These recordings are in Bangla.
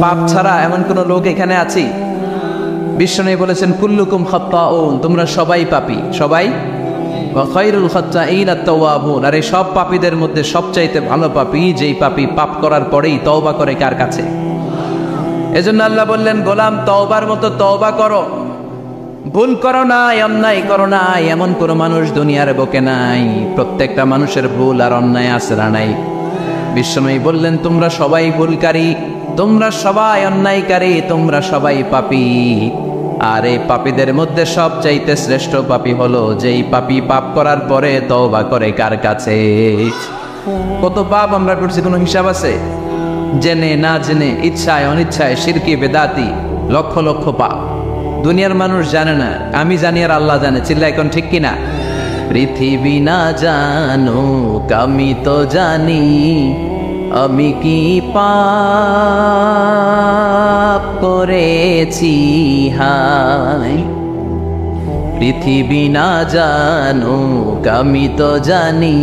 পাপ ছাড়া এমন কোন লোক এখানে আছি? বিশ্বনবী বলেছেন কুল্লুকুম খাত্তাউন, তোমরা সবাই পাপী, সবাই। ওয়া খায়রুল খাত্তাইন আত-তাওয়াবুন, আর এই সব পাপীদের মধ্যে সবচাইতে ভালো পাপী যেই পাপী পাপ করার পরেই তওবা করে। কার কাছে? এজন্য আল্লাহ বললেন, গোলাম তওবার মতো তওবা করো, ভুল করো না, অন্যায় করো না, এমন কোন মানুষ দুনিয়ার বুকে নাই। প্রত্যেকটা মানুষের ভুল আর অন্যায় আছে না নাই? বিশ্বনবী বললেন, তোমরা সবাই ভুলকারী, তোমরা সবাই অন্যায়কারী, তোমরা সবাই পাপী। আর এই পাপীদের মধ্যে সবচাইতে শ্রেষ্ঠ পাপী হলো যেই পাপী পাপ করার পরে তওবা করে। কার কাছে? কত পাপ আমরা করছি, কোনো হিসাব আছে? জেনে না জেনে, ইচ্ছায় অনিচ্ছায়, শিরকি বেদাতি, লক্ষ লক্ষ পাপ। দুনিয়ার মানুষ জানে না, আমি জানি আর আল্লাহ জানে। চিল্লা এখন ঠিক কিনা? পৃথিবী না জানুক আমি তো জানি, আমি কি পাপ করেছি হায়। পৃথিবী না জানুক আমি তো জানি,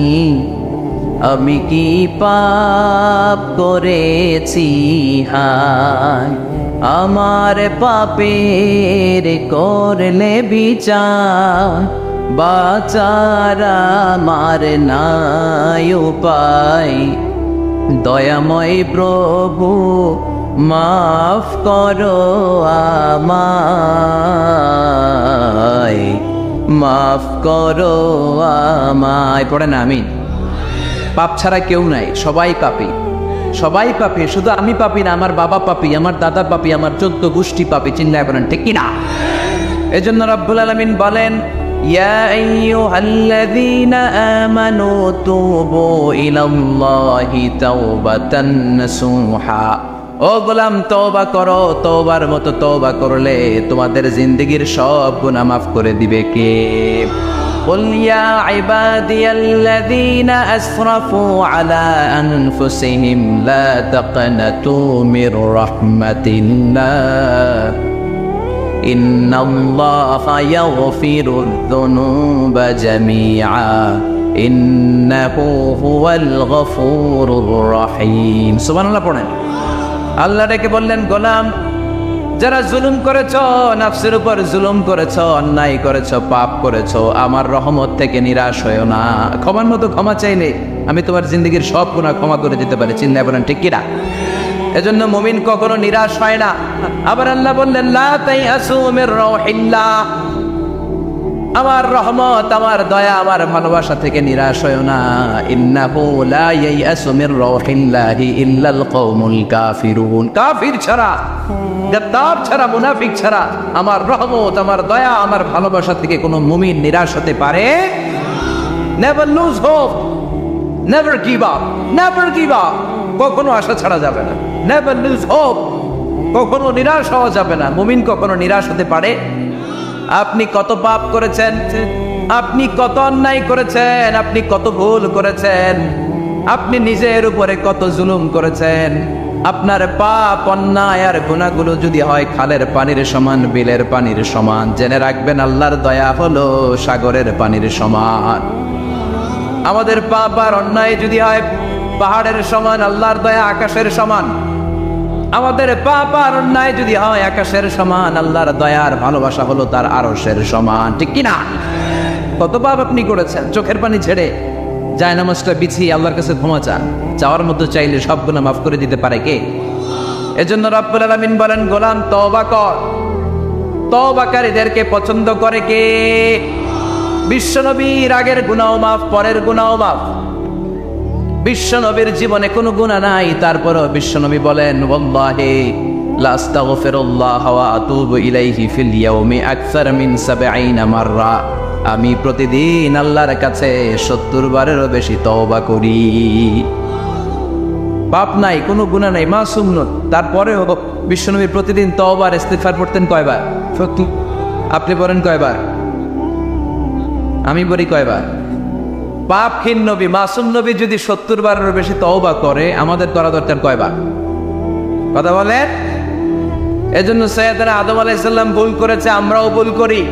আমি কি পাপ করেছি হায়। আমার পাপের করলে বিচার, বাঁচার আমার নাই উপায়। দয়াময় প্রভু মাফ করো আমায়, মাফ করো আমায়। পড়ে না আমিন। পাপ ছাড়া কেউ নাই, সবাই পাপী, সবাই পাপী। শুধু আমি পাপী না, আমার বাবা পাপী, আমার দাদা পাপী, আমার 14 গোষ্ঠী পাপী। চিন্তায় করেন ঠিক কিনা? এজন্য রব্বুল আলামিন বলেন, ইয়া আইয়ুহাল্লাযীনা আমানু তুবু ইলাল্লাহি তাওবাতান নাসুহা। ও গোলাম তওবা করো, তওবার মতো তওবা করলে তোমাদের জিন্দেগীর সব গুনাহ মাফ করে দিবে কে? قل يا عبادي الذين أسرفوا على أنفسهم لا تقنطوا من رحمة الله إن الله يغفر الذنوب جميعا إنه هو الغفور الرحيم। সুবহান আল্লাহ পড়েন। আল্লাহ ডেকে বললেন, গোলাম যারা জুলুম করেছ, নফসের উপর জুলুম করেছ, অন্যায় করেছ, পাপ করেছ, আমার রহমত থেকে নিরাশ হয়ো না। ক্ষমার মতো ক্ষমা চাইলে আমি তোমার জিন্দগির সব গুনাহ ক্ষমা করে দিতে পারি। চিন্তা করেন ঠিক কিনা? এজন্য মুমিন কখনো নিরাশ হয় না। আবার আল্লাহ বললেন, লা তাইয়াসু মির রাউহিল্লাহ, আমার রহমত, আমার দয়া, আমার ভালোবাসা থেকে নিরাশ হয়ো না। ইন্নাহু লা ইয়াইয়াসু মির রাউহিল্লাহি ইল্লাল কওমুল কাফিরুন। কাফির ছাড়া, গাদ্দার ছাড়া, মুনাফিক ছাড়া আমার রহমত, আমার দয়া, আমার ভালোবাসা থেকে কোনো মুমিন নিরাশ হতে পারে। Never lose hope, never give up, never give up. কখনো আশা ছাড়া যাবে না। নেভার লুজ হোপ, কখনো নিরাশ হওয়া যাবে না। মুমিন কখনো নিরাশ হতে পারে? আপনি কত পাপ করেছেন, আপনি কত অন্যায় করেছেন, আপনি কত ভুল করেছেন, আপনি নিজের উপরে কত জুলুম করেছেন। আপনার পাপ, অন্যায় আর গুনাহগুলো যদি হয় খালের পানির সমান, বিলের পানির সমান, জেনে রাখবেন আল্লাহর দয়া হলো সাগরের পানির সমান। আমাদের পাপ আর অন্যায় যদি হয় পাহাড়ের সমান, আল্লাহর দয়া আকাশের সমান। আমাদের পাপ আর অন্যায় যদি হয় আকাশের সমান, আল্লাহর দয়ার ভালোবাসা হলো তার আরশের সমান। ঠিক কিনা? কত পাপ আপনি করেছেন। চোখের পানি ছেড়ে জায়নামাজটা বিছিয়ে আল্লাহর কাছে ক্ষমা চান। চাওয়ার মতো চাইলে সব গুনাহ মাফ করে দিতে পারে কে? এজন্য রব্বুল আলামিন বলেন, গোলাম তওবা কর। তওবাকারীদেরকে পছন্দ করে কে? বিশ্বনবীর আগের গুনাহ মাফ, পরের গুনাহ মাফ। বিশ্বনবীর জীবনে কোনো গুনাহ নাই, তারপরও বিশ্বনবী বলেন, ওয়াল্লাহি লা আস্তাগফিরুল্লাহ ওয়া আতুবু ইলাইহি ফিল ইয়াউমি আকসার মিন ৭০ মাররা। আমি প্রতিদিন আল্লাহর কাছে ৭০ বারেরও বেশি তওবা করি। পাপ নাই, কোনো গুনাহ নাই, মাসুম নন, তারপরেও বিশ্বনবী প্রতিদিন তওবা আর ইস্তিগফার পড়তেন কয়বার? আপনি পড়েন কয়বার? আমি বলি কয়বার? পাপহীন নবী, মাসুম নবী যদি ৭০ বারেরও বেশি তওবা করে, আমাদের করা দরকার কয়বার? কথা বলেন। এজন্য সাইয়েদনা আদম আলাইহিস সালাম ভুল করেছে, আমরাও ভুল করি।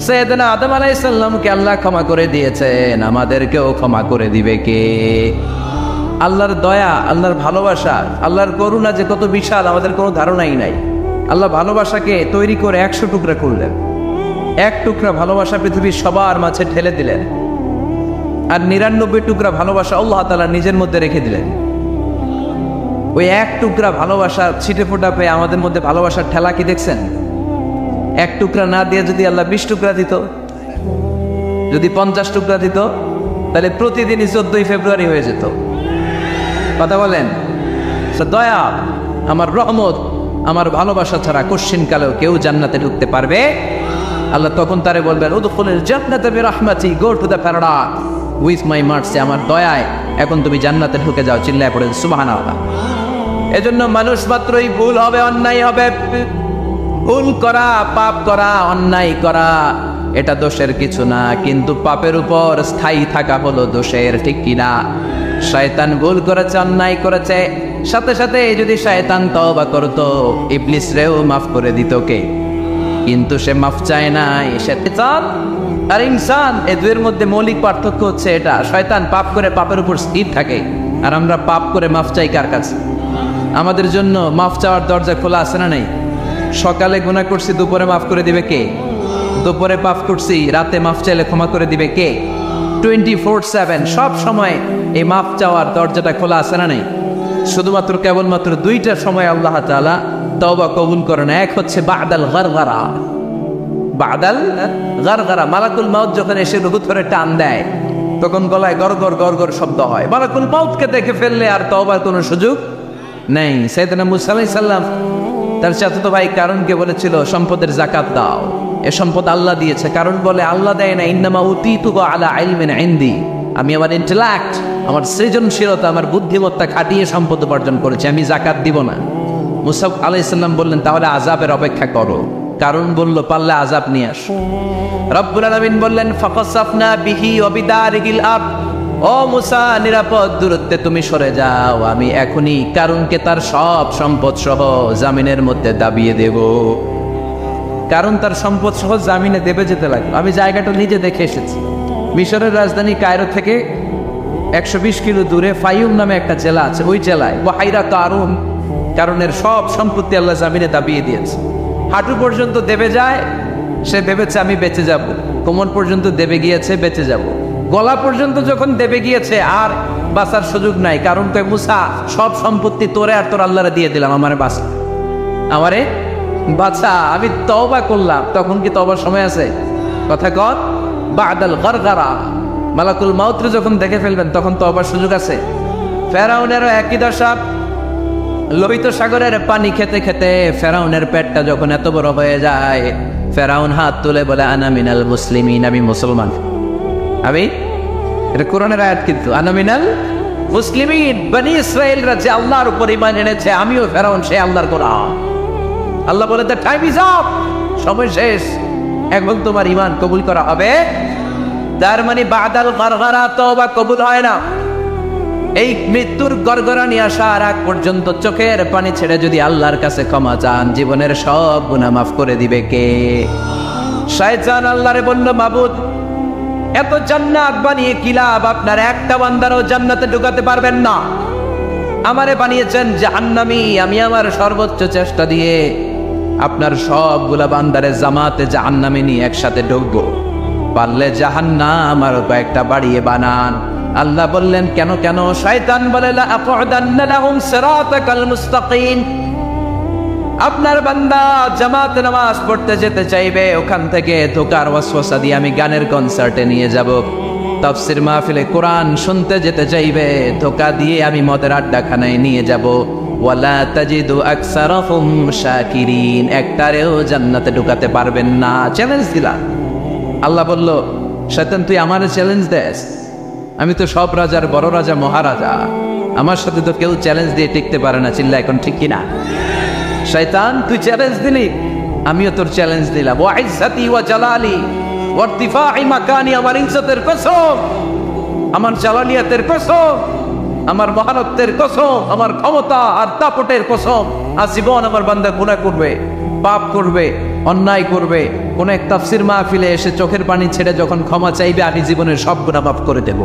সাইয়েদনা আদম আলাইহিস সালামকে আল্লাহ ক্ষমা করে দিয়েছেন, আমাদেরকেও ক্ষমা করে দিবে কে? আল্লাহর দয়া, আল্লাহর ভালোবাসা, আল্লাহর করুণা যে কত বিশাল আমাদের কোনো ধারণাই নাই। আল্লাহ ভালোবাসাকে তৈরি করে 100 টুকরা করলেন। এক টুকরা ভালোবাসা পৃথিবীর সবার মাঝে ঠেলে দিলেন, আর 99 টুকরা ভালোবাসা আল্লাহ তাআলা নিজের মধ্যে রেখে দিলেন। ওই এক টুকরা ভালোবাসা ছিটে ফোটা পেয়ে আমাদের মধ্যে ভালোবাসার ঠেলা কি দেখছেন? এক টুকরা না দিয়ে যদি আল্লাহ 20 টুকরা দিত, যদি 50 টুকরা দিত, তাহলে প্রতিদিনই 14ই ফেব্রুয়ারি হয়ে যেত। কথা বলেন? দয়া, আমার রহমত, আমার ভালোবাসা ছাড়া কোশ্চিনকালেও কেউ জান্নাতে ঢুকতে পারবে? আল্লাহ তখন তারে বলবেন, উদখুলুল জান্নাতা বিরহমাতি, go to the paradise with my mercy, আমার দয়ায় এখন তুমি জান্নাতে ঢুকে যাও। চিল্লায় পড়েন সুবহানাল্লাহ। এজন্য মানুষ মাত্রই ভুল হবে, অন্যায় হবে। ভুল করা, পাপ করা, অন্যায় করা এটা দোষের কিছু না, কিন্তু পাপের উপর স্থায়ী থাকা হলো দোষের, ঠিক কিনা? শয়তান ভুল করেছে, অন্যায় করেছে, সাথে সাথে যদি শয়তান তওবা করতো, ইবলিস রেও মাফ করে দিত কে? কিন্তু সে মাফ চায় নাই। শয়তান আর ইনসান, এই দুয়ের মধ্যে মৌলিক পার্থক্য হচ্ছে এটা। শয়তান পাপ করে পাপের উপর স্থির থাকে, আর আমরা পাপ করে মাফ চাই কার কাছে? আমাদের জন্য মাফ চাওয়ার দরজা খোলা আছে না নেই? সকালে গুনাহ করছি, দুপুরে মাফ করে দিবে কে? দুপুরে পাপ করছি, রাতে মাফ চাইলে ক্ষমা করে দিবে কে? 24/7 সব সময় এই মাফ চাওয়ার দরজাটা খোলা আছে না নেই? শুধুমাত্র কেবলমাত্র 2টা সময় আল্লাহ তাআলা তওবা কবুল করেন। এক হচ্ছে বাদাল গারগারা, বাদাল গারগারা, মালাকুল মাউত যখন এসে রুহু ধরে টান দেয়, তখন গলায় গরগর গরগর শব্দ হয়। মালাকুল মাউতকে দেখে ফেললে আর তওবার কোনো সুযোগ নেই। সাইয়েদনা মুসা আলাইহিস সালাম তার চাচাতো ভাই কারণকে বলেছিল, সম্পদের যাকাত দাও, এ সম্পদ আল্লাহ দিয়েছে। কারণ বলে, আল্লাহ দেয় না, ইন্নামা উতীতুহু আলা ইলমিন ইনদি, আমি আমার ইন্টেলেক্ট, আমার সৃজনশীলতা, আমার বুদ্ধিমত্তা খাটিয়ে সম্পদ উপার্জন করেছি, আমি যাকাত দিব না। মুসা আলাইহিস সালাম বললেন, তাহলে আযাবের অপেক্ষা করো। কারণ বলল, পারলে আযাব নিয়ে আস। রব্বুল আলামিন বললেন, ফাকাসাফনা বিহি ওয়া বিদারিহিল আরদ, ও মুসা নিরাপদ দূরত্বে তুমি সরে যাও, আমি এখনই কারুনকে তার সব সম্পদ সহ জামিনের মধ্যে দাবিয়ে দেব। কারণ তার সম্পদ সহ জামিনে দেবে যেতে লাগলো। আমি জায়গাটা নিজে দেখে এসেছি। মিশরের রাজধানী কায়রো থেকে 120 কিলো দূরে ফাইউম নামে একটা জেলা আছে, ওই জেলায় ওয়াহাইরা কারুন, কারণের সব সম্পত্তি আল্লাহ জামিনে দাবিয়ে দিয়েছে। হাঁটু পর্যন্ত দেবে যায়, সে ভেবেছে আমি বেঁচে যাব। কোমর পর্যন্ত দেবে গিয়েছে, বেঁচে যাব। গলা পর্যন্ত যখন দেবে গিয়েছে, আর বাঁচার সুযোগ নাই। কারণ কয়, মুসা সব সম্পত্তি তোরে আর তোর আল্লাহরে দিয়ে দিলাম, আমারে বাঁচা, আমারে বাঁচা, আমি তওবা করলাম। তখন কি তওবার সময় আছে? কথা কর, বাদাল গারগারা, মালাকুল মাউত যখন দেখে ফেলবেন তখন তওবার সুযোগ আছে। ফেরাউনেরও একই দশা। লোহিত সাগরের পানি খেতে খেতে ফেরাউনের পেটটা যখন এত বড় হয়ে যায়, ফেরাউন হাত তুলে বলে, আনা মিনাল মুসলিমিন, আমি মুসলমান। আমি, এটা কোরআনের আয়াত কিন্তু, আনা মিনাল মুসলিমিন, বনি ইসরাইলরা যে আল্লাহর উপর ঈমান এনেছে, আমিও ফেরাউন সে আল্লাহর গোলাম। আল্লাহ বলে, দ্য টাইম ইজ আপ, সময় শেষ, এখন তোমার ঈমান কবুল করা হবে। তার মানে বাদাল গারগারা তওবা কবুল হয় না। এই মৃত্যুর গড়গড়ানি আসার আগ পর্যন্ত চোখের পানি ছেড়ে যদি আল্লাহর কাছে ক্ষমা চান, জীবনের সব গুনাহ মাফ করে দিবে কে? শয়তান আল্লাহরে বলল, মাবুদ এত জান্নাত বানিয়ে কি লাভ, আপনার একটা বান্দারও জান্নাতে ঢুকাতে পারবেন না। আমারে বানিয়েছেন জাহান্নামী, আমি আমার সর্বোচ্চ চেষ্টা দিয়ে আপনার সবগুলা বান্দারে জামাতে জাহান্নামে নিয়ে একসাথে ঢুকবো। পারলে জাহান্নাম আরো কয়েকটা বাড়িয়ে বানান। আল্লাহ বললেন, কেন কেন? শয়তান বলে, লা আকুদান্না লাহুম সিরাতাকাল মুস্তাকিম, আপনার বান্দা জামাতে নামাজ পড়তে যেতে চাইবে, ওখান থেকে ধোকার ওয়াসওয়াসা দিয়ে আমি গানের কনসার্টে নিয়ে যাব। তাফসীর মাহফিলে কোরআন শুনতে যেতে চাইবে, ধোকা দিয়ে আমি মদের আড্ডাখানায় নিয়ে যাব। ওয়ালা তাজিদু আকসারাহুম শাকিরিন, একটারেও জান্নাতে ঢুকাতে পারবেন না। চ্যালেঞ্জ দিলাম। আল্লাহ বলল, শয়তান তুই আমারে চ্যালেঞ্জ দেস? আমি তো সব রাজার বড় রাজা, মহারাজা, আমার সাথে তো কেউ চ্যালেঞ্জ দিয়ে টিকতে পারে না। চিল্লা এখন ঠিক কিনা? শয়তান তুই চ্যালেঞ্জ দিলি, আমিও তোর চ্যালেঞ্জ দিলাম। ওয়া ইজ্জতি ওয়া জালালি ওয়া ইরতিফাই মাকানি, আমার ইজ্জতের কসম, আমার জালালিয়াতের কসম, আমার মহানত্বের কসম, আমার ক্ষমতা আর দাপটের কসম, আজীবন আমার বান্দা গুনাহ করবে, পাপ করবে, অন্যায় করবে, কোন এক তাফসীর মাহফিলে এসে চোখের পানি ছেড়ে যখন ক্ষমা চাইবে, আমি জীবনের সব গুনাহ মাফ করে দেব।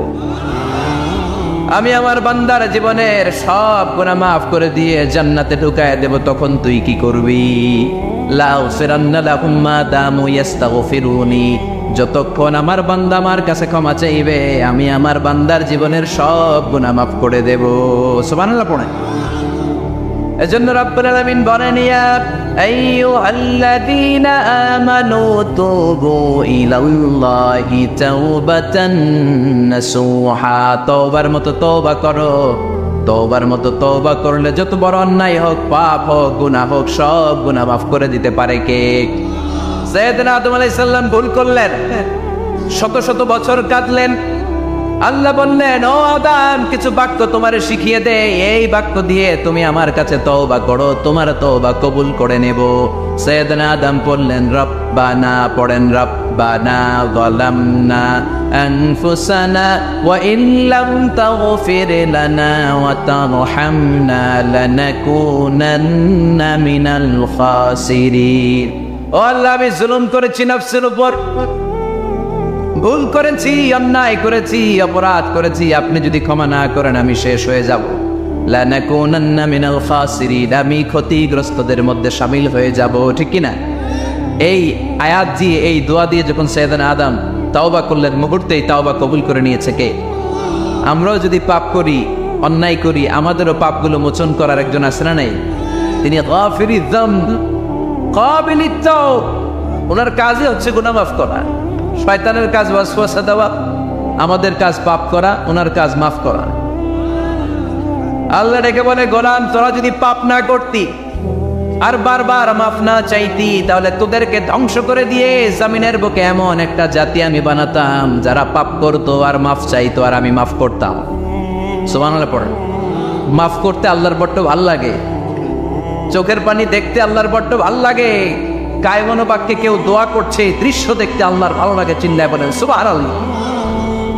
আমি আমার বান্দার জীবনের সব গুনাহ মাফ করে দিয়ে জান্নাতে ঢুকায় দেব, তখন তুই কি করবি? লাউফিরান্না লাহুম মা দামু ইস্তাগফিরুনি, যতক্ষণ আমার বান্দা আমার কাছে ক্ষমা চাইবে আমি আমার বান্দার জীবনের সব গুনাহ মাফ করে দেব। সুবহানাল্লাহ পড়েন। এজন্য রব্বুল আলামিন বলেন, ইয়া আইয়ুহাল্লাযীনা আমানু তুবু ইলাল্লাহি তাওবাতান নাসুহা, তওবার মতো তওবা করো। তওবার মতো তওবা করলে যত বড় অন্যায় হোক, পাপ হোক, গুনাহ হোক, সব গুনাহ মাফ করে দিতে পারে কে? সাইয়েদনা আদম আলাইহিস সালাম ভুল করলেন, শত শত বছর কাঁদলেন। আল্লাহ বললেন, ও আদম, কিছু বাক্য তোমারে শিখিয়ে দে, এই বাক্য দিয়ে তুমি আমার কাছে তওবা করো, তোমার তওবা কবুল করে নেব। সাইয়েদনা আদম বললেন, রব্বানা, পড়েন, রব্বানা যালামনা আনফুসানা ওয়া ইন লাম তাগফির লানা ওয়া তারহামনা লানাকুনান্না মিনাল খাসিরিন। ও আল্লাহ, আমি জুলুম করেছি নফসের উপর, ভুল করেছি, অন্যায় করেছি, অপরাধ করেছি, আপনি যদি ক্ষমা না করেন আমি শেষ হয়ে যাব। লানাকুনান্না মিনাল খাসিরিন, আমি ক্ষতিগ্রস্তদের মধ্যে শামিল হয়ে যাব, ঠিক কি না? এই আয়াত দিয়ে, এই দোয়া দিয়ে যখন সাইয়েদনা আদম তাওবা করলেন, মুহূর্তেই তাওবা কবুল করে নিয়েছে কে? আমরাও যদি পাপ করি, অন্যায় করি, আমাদেরও পাপগুলো মোচন করার একজন আছে না নাই? তিনি গাফিরিয যামব কাবিলিত তাওব, ওনার কাজই হচ্ছে গুনাহ মাফ করা। শয়তানের কাজ ওয়াসওয়াসা দেওয়া, আমাদের কাজ পাপ করা, ওনার কাজ মাফ করা। আল্লাহ ডেকে বলে, গোলাম, তোরা যদি পাপ না করতি আর বারবার মাফ না চাইতি, তাহলে তোদেরকে ধ্বংস করে দিয়ে জমিনের বুকে এমন একটা জাতি আমি বানাতাম যারা পাপ করতো আর মাফ চাইতো, আর আমি মাফ করতাম। সুবহানাল্লাহ পড়েন। মাফ করতে আল্লাহর বড্ড ভাল লাগে, চোখের পানি দেখতে আল্লাহর বড্ড ভাল লাগে, কায়মনো বাক্যে কেউ দোয়া করছে দৃশ্য দেখতে আল্লাহর ভালো লাগে, চিল্লায় বলেন সুবহানাল্লাহ।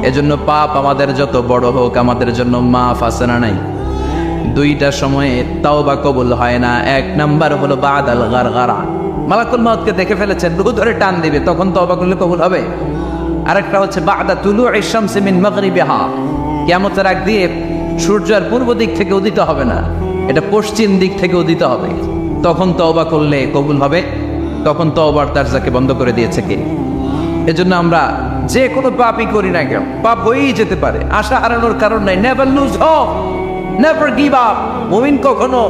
এজন্য পাপ আমাদের যত বড় হোক, আমাদের জন্য মাফ আছে না নাই? দুইটা সময়ে তাওবা কবুল হয় না। এক নাম্বার হলো বাদাল গারগারা, মালাকুল মউতকে দেখে ফেলেছেন, রূহ ধরে টান দিবে, তখন তাওবা করলে কবুল হবে। আরেকটা হচ্ছে বাদা তুলুই শামসি মিন মাগরিবিহা, কিয়ামতের আগ দিয়ে সূর্য আর পূর্ব দিক থেকে উদিত হবে না, এটা পশ্চিম দিক থেকে উদিত হবে, তখন তওবা করলে কবুল হবে। তখন তওবার দরজাকে বন্ধ করে দিয়েছে কে? এজন্য আমরা যে কোনো পাপই করি না কেন, পাপ হয়েই যেতে পারে, আশা হারানোর কারণ নাই। Never lose hope, never give up. মুমিন কখনো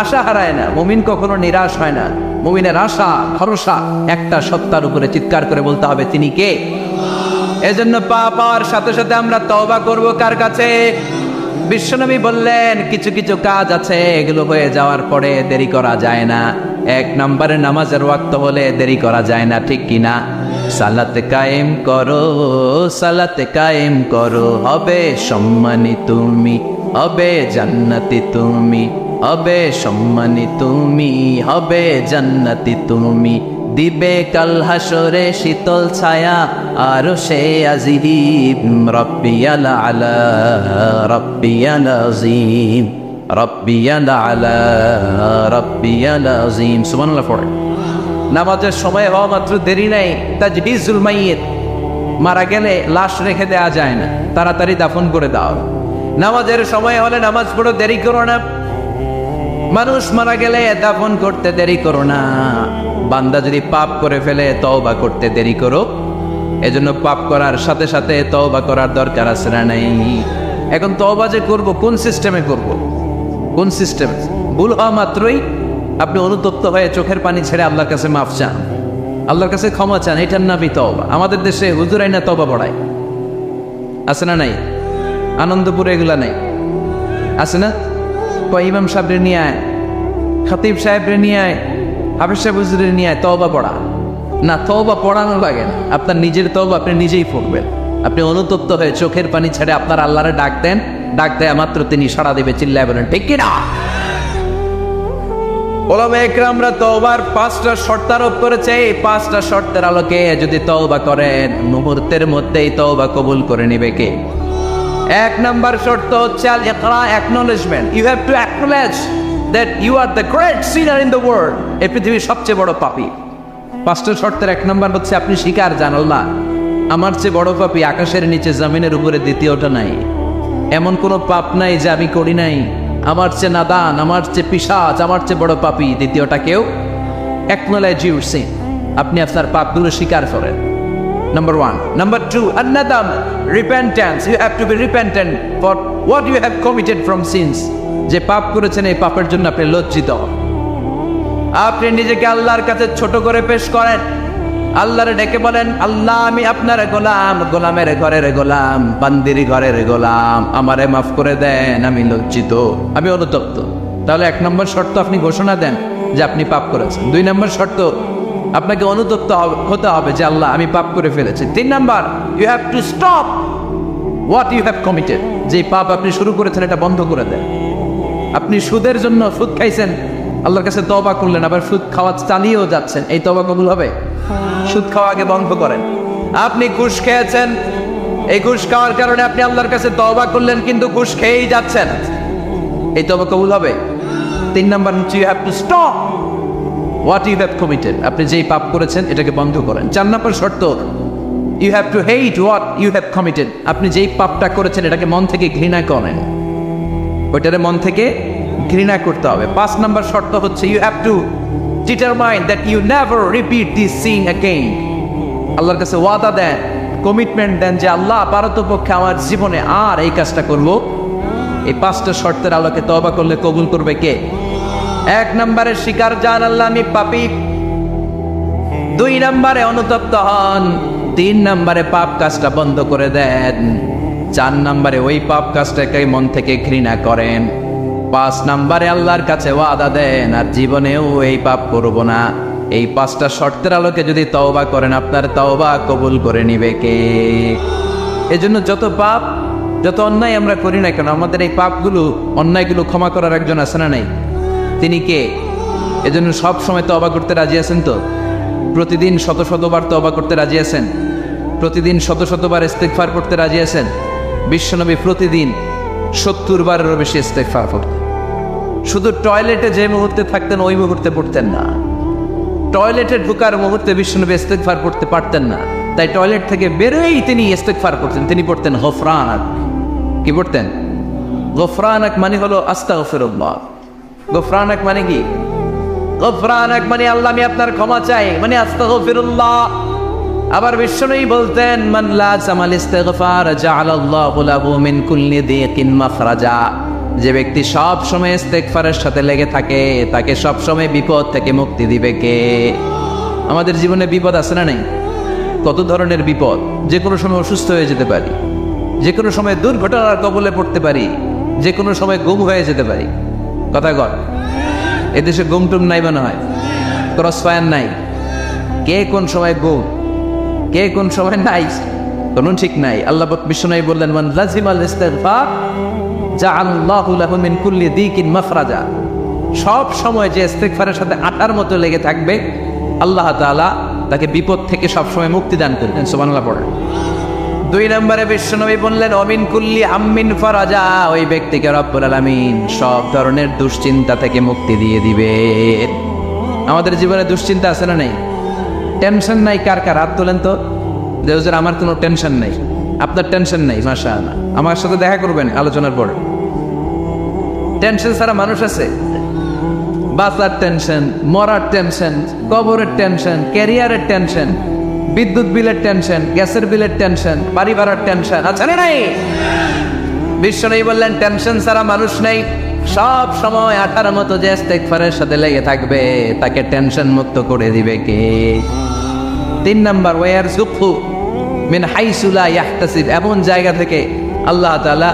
আশা হারায় না, মুমিন কখনো নিরাশ হয় না। মুমিনের আশা ভরসা একটা সত্তার উপরে, চিৎকার করে বলতে হবে তিনি কে? এজন্য পাপ হওয়ার সাথে সাথে আমরা তওবা করব কার কাছে? বিশ্বনবী বললেন, কিছু কিছু কাজ আছে এগুলো হয়ে যাওয়ার পরে দেরি করা যায় না। এক নম্বরে নামাজের ওয়াক্ত হলে দেরি করা যায় না, ঠিক কিনা? সালাতে কায়েম করো, সালাতে কায়েম করো, হবে সম্মানী তুমি, হবে জান্নাতি তুমি, হবে সম্মানী তুমি, হবে জান্নাতি তুমি, দিবে কাল হাসরে শীতল ছায়া আর সে আজিম, রব্বিয়াল আলা রব্বিয়াল আযীম, রব্বিয়াল আলা রব্বিয়াল আযীম। সুবহানাল্লাহ পড়ে। নামাজের সময় হওয়া মাত্র দেরি নাই, তাজহিজুল মাইয়িত, মারা গেলে লাশ রেখে দেওয়া যায় না, তাড়াতাড়ি দাফন করে দাও। নামাজের সময় হলে নামাজ পড়ো, দেরি করো না। মানুষ মারা গেলে দাফন করতে দেরি করো না। বান্দা যদি পাপ করে ফেলে তওবা করতে দেরি করো। এজন্য পাপ করার সাথে সাথে তওবা করার দরকার আছে না নাই? এখন তওবা যে করব, কোন সিস্টেমে করব? কোন সিস্টেমে? ভুল হওয়া মাত্রই আপনি অনুতপ্ত হয়ে চোখের পানি ছেড়ে আল্লাহর কাছে মাফ চান, আল্লাহর কাছে ক্ষমা চান, এটার নামই তওবা। আমাদের দেশে হুজুর আইনা তওবা পড়ায়, আছে না নাই? আনন্দপুরে এগুলা নাই, আছে না? ইমাম সাহেবরে নিয়ে আয়, খতিব সাহেবরে নিয়ে আয়, হাফেজ সাহেব হুজুরে নিয়ে আয়, তওবা পড়া না। তওবা পড়ানো লাগে না, আপনার নিজের তওবা আপনি নিজেই পড়বেন। আপনি অনুতপ্ত হয়ে চোখের পানি ছেড়ে আপনার আল্লাহরে ডাক দেন, ডাক দেয়া মাত্র তিনি সাড়া দেবে, চিল্লায় বলেন ঠিক কিনা? ওলামায়ে ইকরামরা তওবার 5টা শর্ত আরোপ করেছে। এই 5টা শর্তের আলোকে যদি তওবা করেন, মুহূর্তের মধ্যেই তওবা কবুল করে নেবে কে? এক নাম্বার শর্ত হচ্ছে আল ইকরা, acknowledgement. You have to acknowledge that you are the great sinner in the world, এই পৃথিবীর সবচেয়ে বড় পাপী। 5টা শর্তের এক নাম্বার হচ্ছে আপনি স্বীকার জান, আল্লাহ আমার চেয়ে বড় পাপী, আকাশের নিচে জমিনের উপরে দ্বিতীয়টা নাই। এমন কোনো পাপ নাই যে আমি করি নাই, আমার চেয়ে নাদান, আমার চেয়ে পিশাচ, আমার চেয়ে বড় পাপী দ্বিতীয়টা কেউ। অ্যাকনোলেজ ইউর সিন, আপনি আপনার পাপগুলো স্বীকার করেন, নাম্বার 1। নাম্বার 2, আন-নাদাম, repentance. You have to be repentant for what you have committed from sins. যে পাপ করেছেন এই পাপের জন্য আপনি লজ্জিত হন। আপনি নিজেকে আল্লাহর কাছে ছোট করে পেশ করেন, আল্লাহরে ডেকে বলেন, আল্লাহ আমি আপনার গোলাম, গোলামের ঘরের গোলাম, বান্দির ঘরের গোলাম, আমারে মাফ করে দেন, আমি লজ্জিত, আমি অনুতপ্ত। তাহলে 1 নম্বর শর্ত আপনি ঘোষণা দেন যে আপনি পাপ করেছেন। 2 নম্বর শর্ত আপনাকে অনুতপ্ত হতে হবে যে আল্লাহ আমি পাপ করে ফেলেছি। 3 নম্বর, you have to stop what you have committed. যে পাপ আপনি শুরু করেছেন এটা বন্ধ করে দেন। আপনি সুদের জন্য সুদ খাইছেন, আল্লাহর কাছে তওবা করলেন, আবার সুদ খাওয়া চালিয়েও যাচ্ছেন, এই তওবা কবুল হবে? সুদ খাওয়া আগে বন্ধ করেন। আপনি ঘুষ খেয়েছেন, এই ঘুষ খাওয়ার কারণে আপনি আল্লাহর কাছে তওবা করলেন, কিন্তু ঘুষ খেয়েই যাচ্ছেন, এই তওবা কবুল হবে? 3 নম্বর হচ্ছে, you have to stop what you have committed. আপনি যেই পাপ করেছেন এটাকে বন্ধ করেন। 4 নম্বর শর্ত, you have to hate what you have committed. আপনি যেই পাপটা করেছেন এটাকে মন থেকে ঘৃণা করেন, ওইটারে মন থেকে ঘৃণা করতে হবে। 5 নম্বর শর্ত হচ্ছে, you have to determine that you never repeat this sin again. আল্লাহর কাছে ওয়াদা দেন, কমিটমেন্ট দেন যে আল্লাহ পারতপক্ষে আমার জীবনে আর এই কাজটা করব। এই 5টা শর্তের আলোকে তওবা করলে কবুল করবে কে? 1 নম্বরে স্বীকার জান আল্লাহ আমি পাপী, 2 নম্বরে অনুতপ্ত হন, 3 নম্বরে পাপ কাজটা বন্ধ করে দেন, 4 নম্বরে ওই পাপ কাজটাকে মন থেকে ঘৃণা করেন, 5 নম্বরে আল্লাহর কাছে ওয়াদা দেন আর জীবনেও এই পাপ করব না। এই 5টা শর্তের আলোকে যদি তওবা করেন, আপনার তওবা কবুল করে নিবে কে? এজন্য যত পাপ, যত অন্যায় আমরা করি না কেন, আমাদের এই পাপগুলো, অন্যায়গুলো ক্ষমা করার একজন আছে না নাই? তিনি কে? এজন্য সব সময় তওবা করতে রাজি আছেন তো? প্রতিদিন শত শতবার তওবা করতে রাজি আছেন? প্রতিদিন শত শতবার ইস্তেগফার করতে রাজি আছেন? বিশ্বনবী প্রতিদিন 70 বারেরও বেশি ইস্তেগফার করতেন। শুধু টয়লেটে যে মুহূর্তে থাকতেন ওই মুহূর্তে পড়তেন না, টয়লেটে ঢোকার মুহূর্তে বিশ্বনবী ইস্তেগফার করতে পারতেন না, তাই টয়লেট থেকে বেরোই তিনি ইস্তেগফার করতেন। তিনি পড়তেন গফরানাক। কি পড়তেন? গফরানাক মানে হলো আস্তাগফিরুল্লাহ। গফরানাক মানে কি? গফরানাক মানে আল্লাহ আমি আপনার ক্ষমা চাই, মানে আস্তাগফিরুল্লাহ। আবার বিশ্বনবী বলতেন, মান লাযামাল ইস্তিগফার জাআলাল্লাহু লাহু মিন কুল্লি দিকিন মাখরাজা। যে ব্যক্তি সব সময় ইস্তেগফারের সাথে লেগে থাকে তাকে সব সময় বিপদ থেকে মুক্তি দিবে কে? আমাদের জীবনে বিপদ আছে না নাই? কত ধরনের বিপদ। যে কোনো সময় অসুস্থ হয়ে যেতে পারি, যে কোনো সময় দুর্ঘটনার কবলে পড়তে পারি, যে কোনো সময় গুম হয়ে যেতে পারি। কথা কর, এদেশে গুম টুম নাই মনে হয়, ক্রস ফায়ার নাই, কে কোন সময় গুম, কে কোন সময় নাই, কোনো ঠিক নাই। আল্লাহ বিশ্বনবী বললেন, মান লাজিমাল ইস্তিগফার জাআলাল্লাহু লাহু মিন কুল্লি দিকিন মাখরাজা। সব সময় যে ইস্তিগফারের সাথে আটার মতো লেগে থাকবে, আল্লাহ তাআলা তাকে বিপদ থেকে সব সময় মুক্তি দান করবেন। সুবহানাল্লাহ পড়েন। 2 নম্বরে বিশ্বনবী বললেন, অমিন কুল্লি হাম্মিন ফারাজা। ওই ব্যক্তিকে রব্বুল আলামিন সব ধরনের দুশ্চিন্তা থেকে মুক্তি দিয়ে দিবেন। আমাদের জীবনে দুশ্চিন্তা আছে না নাই? টেনশন নাই কার কার? হাত তোলেন তো। যে হুজুর আমার কোনো টেনশন নেই। আপনার টেনশন নেই, মাশাআল্লাহ। আমার সাথে দেখা করবেন আলোচনার পর। টেনশন ছাড়া মানুষ আছে? বাঁচার টেনশন, মরার টেনশন, কবরের টেনশন, ক্যারিয়ারের টেনশন, বিদ্যুৎ বিলের টেনশন, গ্যাসের বিলের টেনশন, বাড়ি ভাড়ার টেনশন আছে না নাই? বিশ্বনবী বললেন, টেনশন ছাড়া মানুষ নেই। সব সময় আঠার মতো যে ইস্তেগফারের সাথে লেগে থাকবে তাকে টেনশন মুক্ত করে দিবে কে? 3 নাম্বার, ওয়ারযুকহু মিন হাইসু লা ইয়াহতাসিব। এমন জায়গা থেকে আল্লাহ তাআলা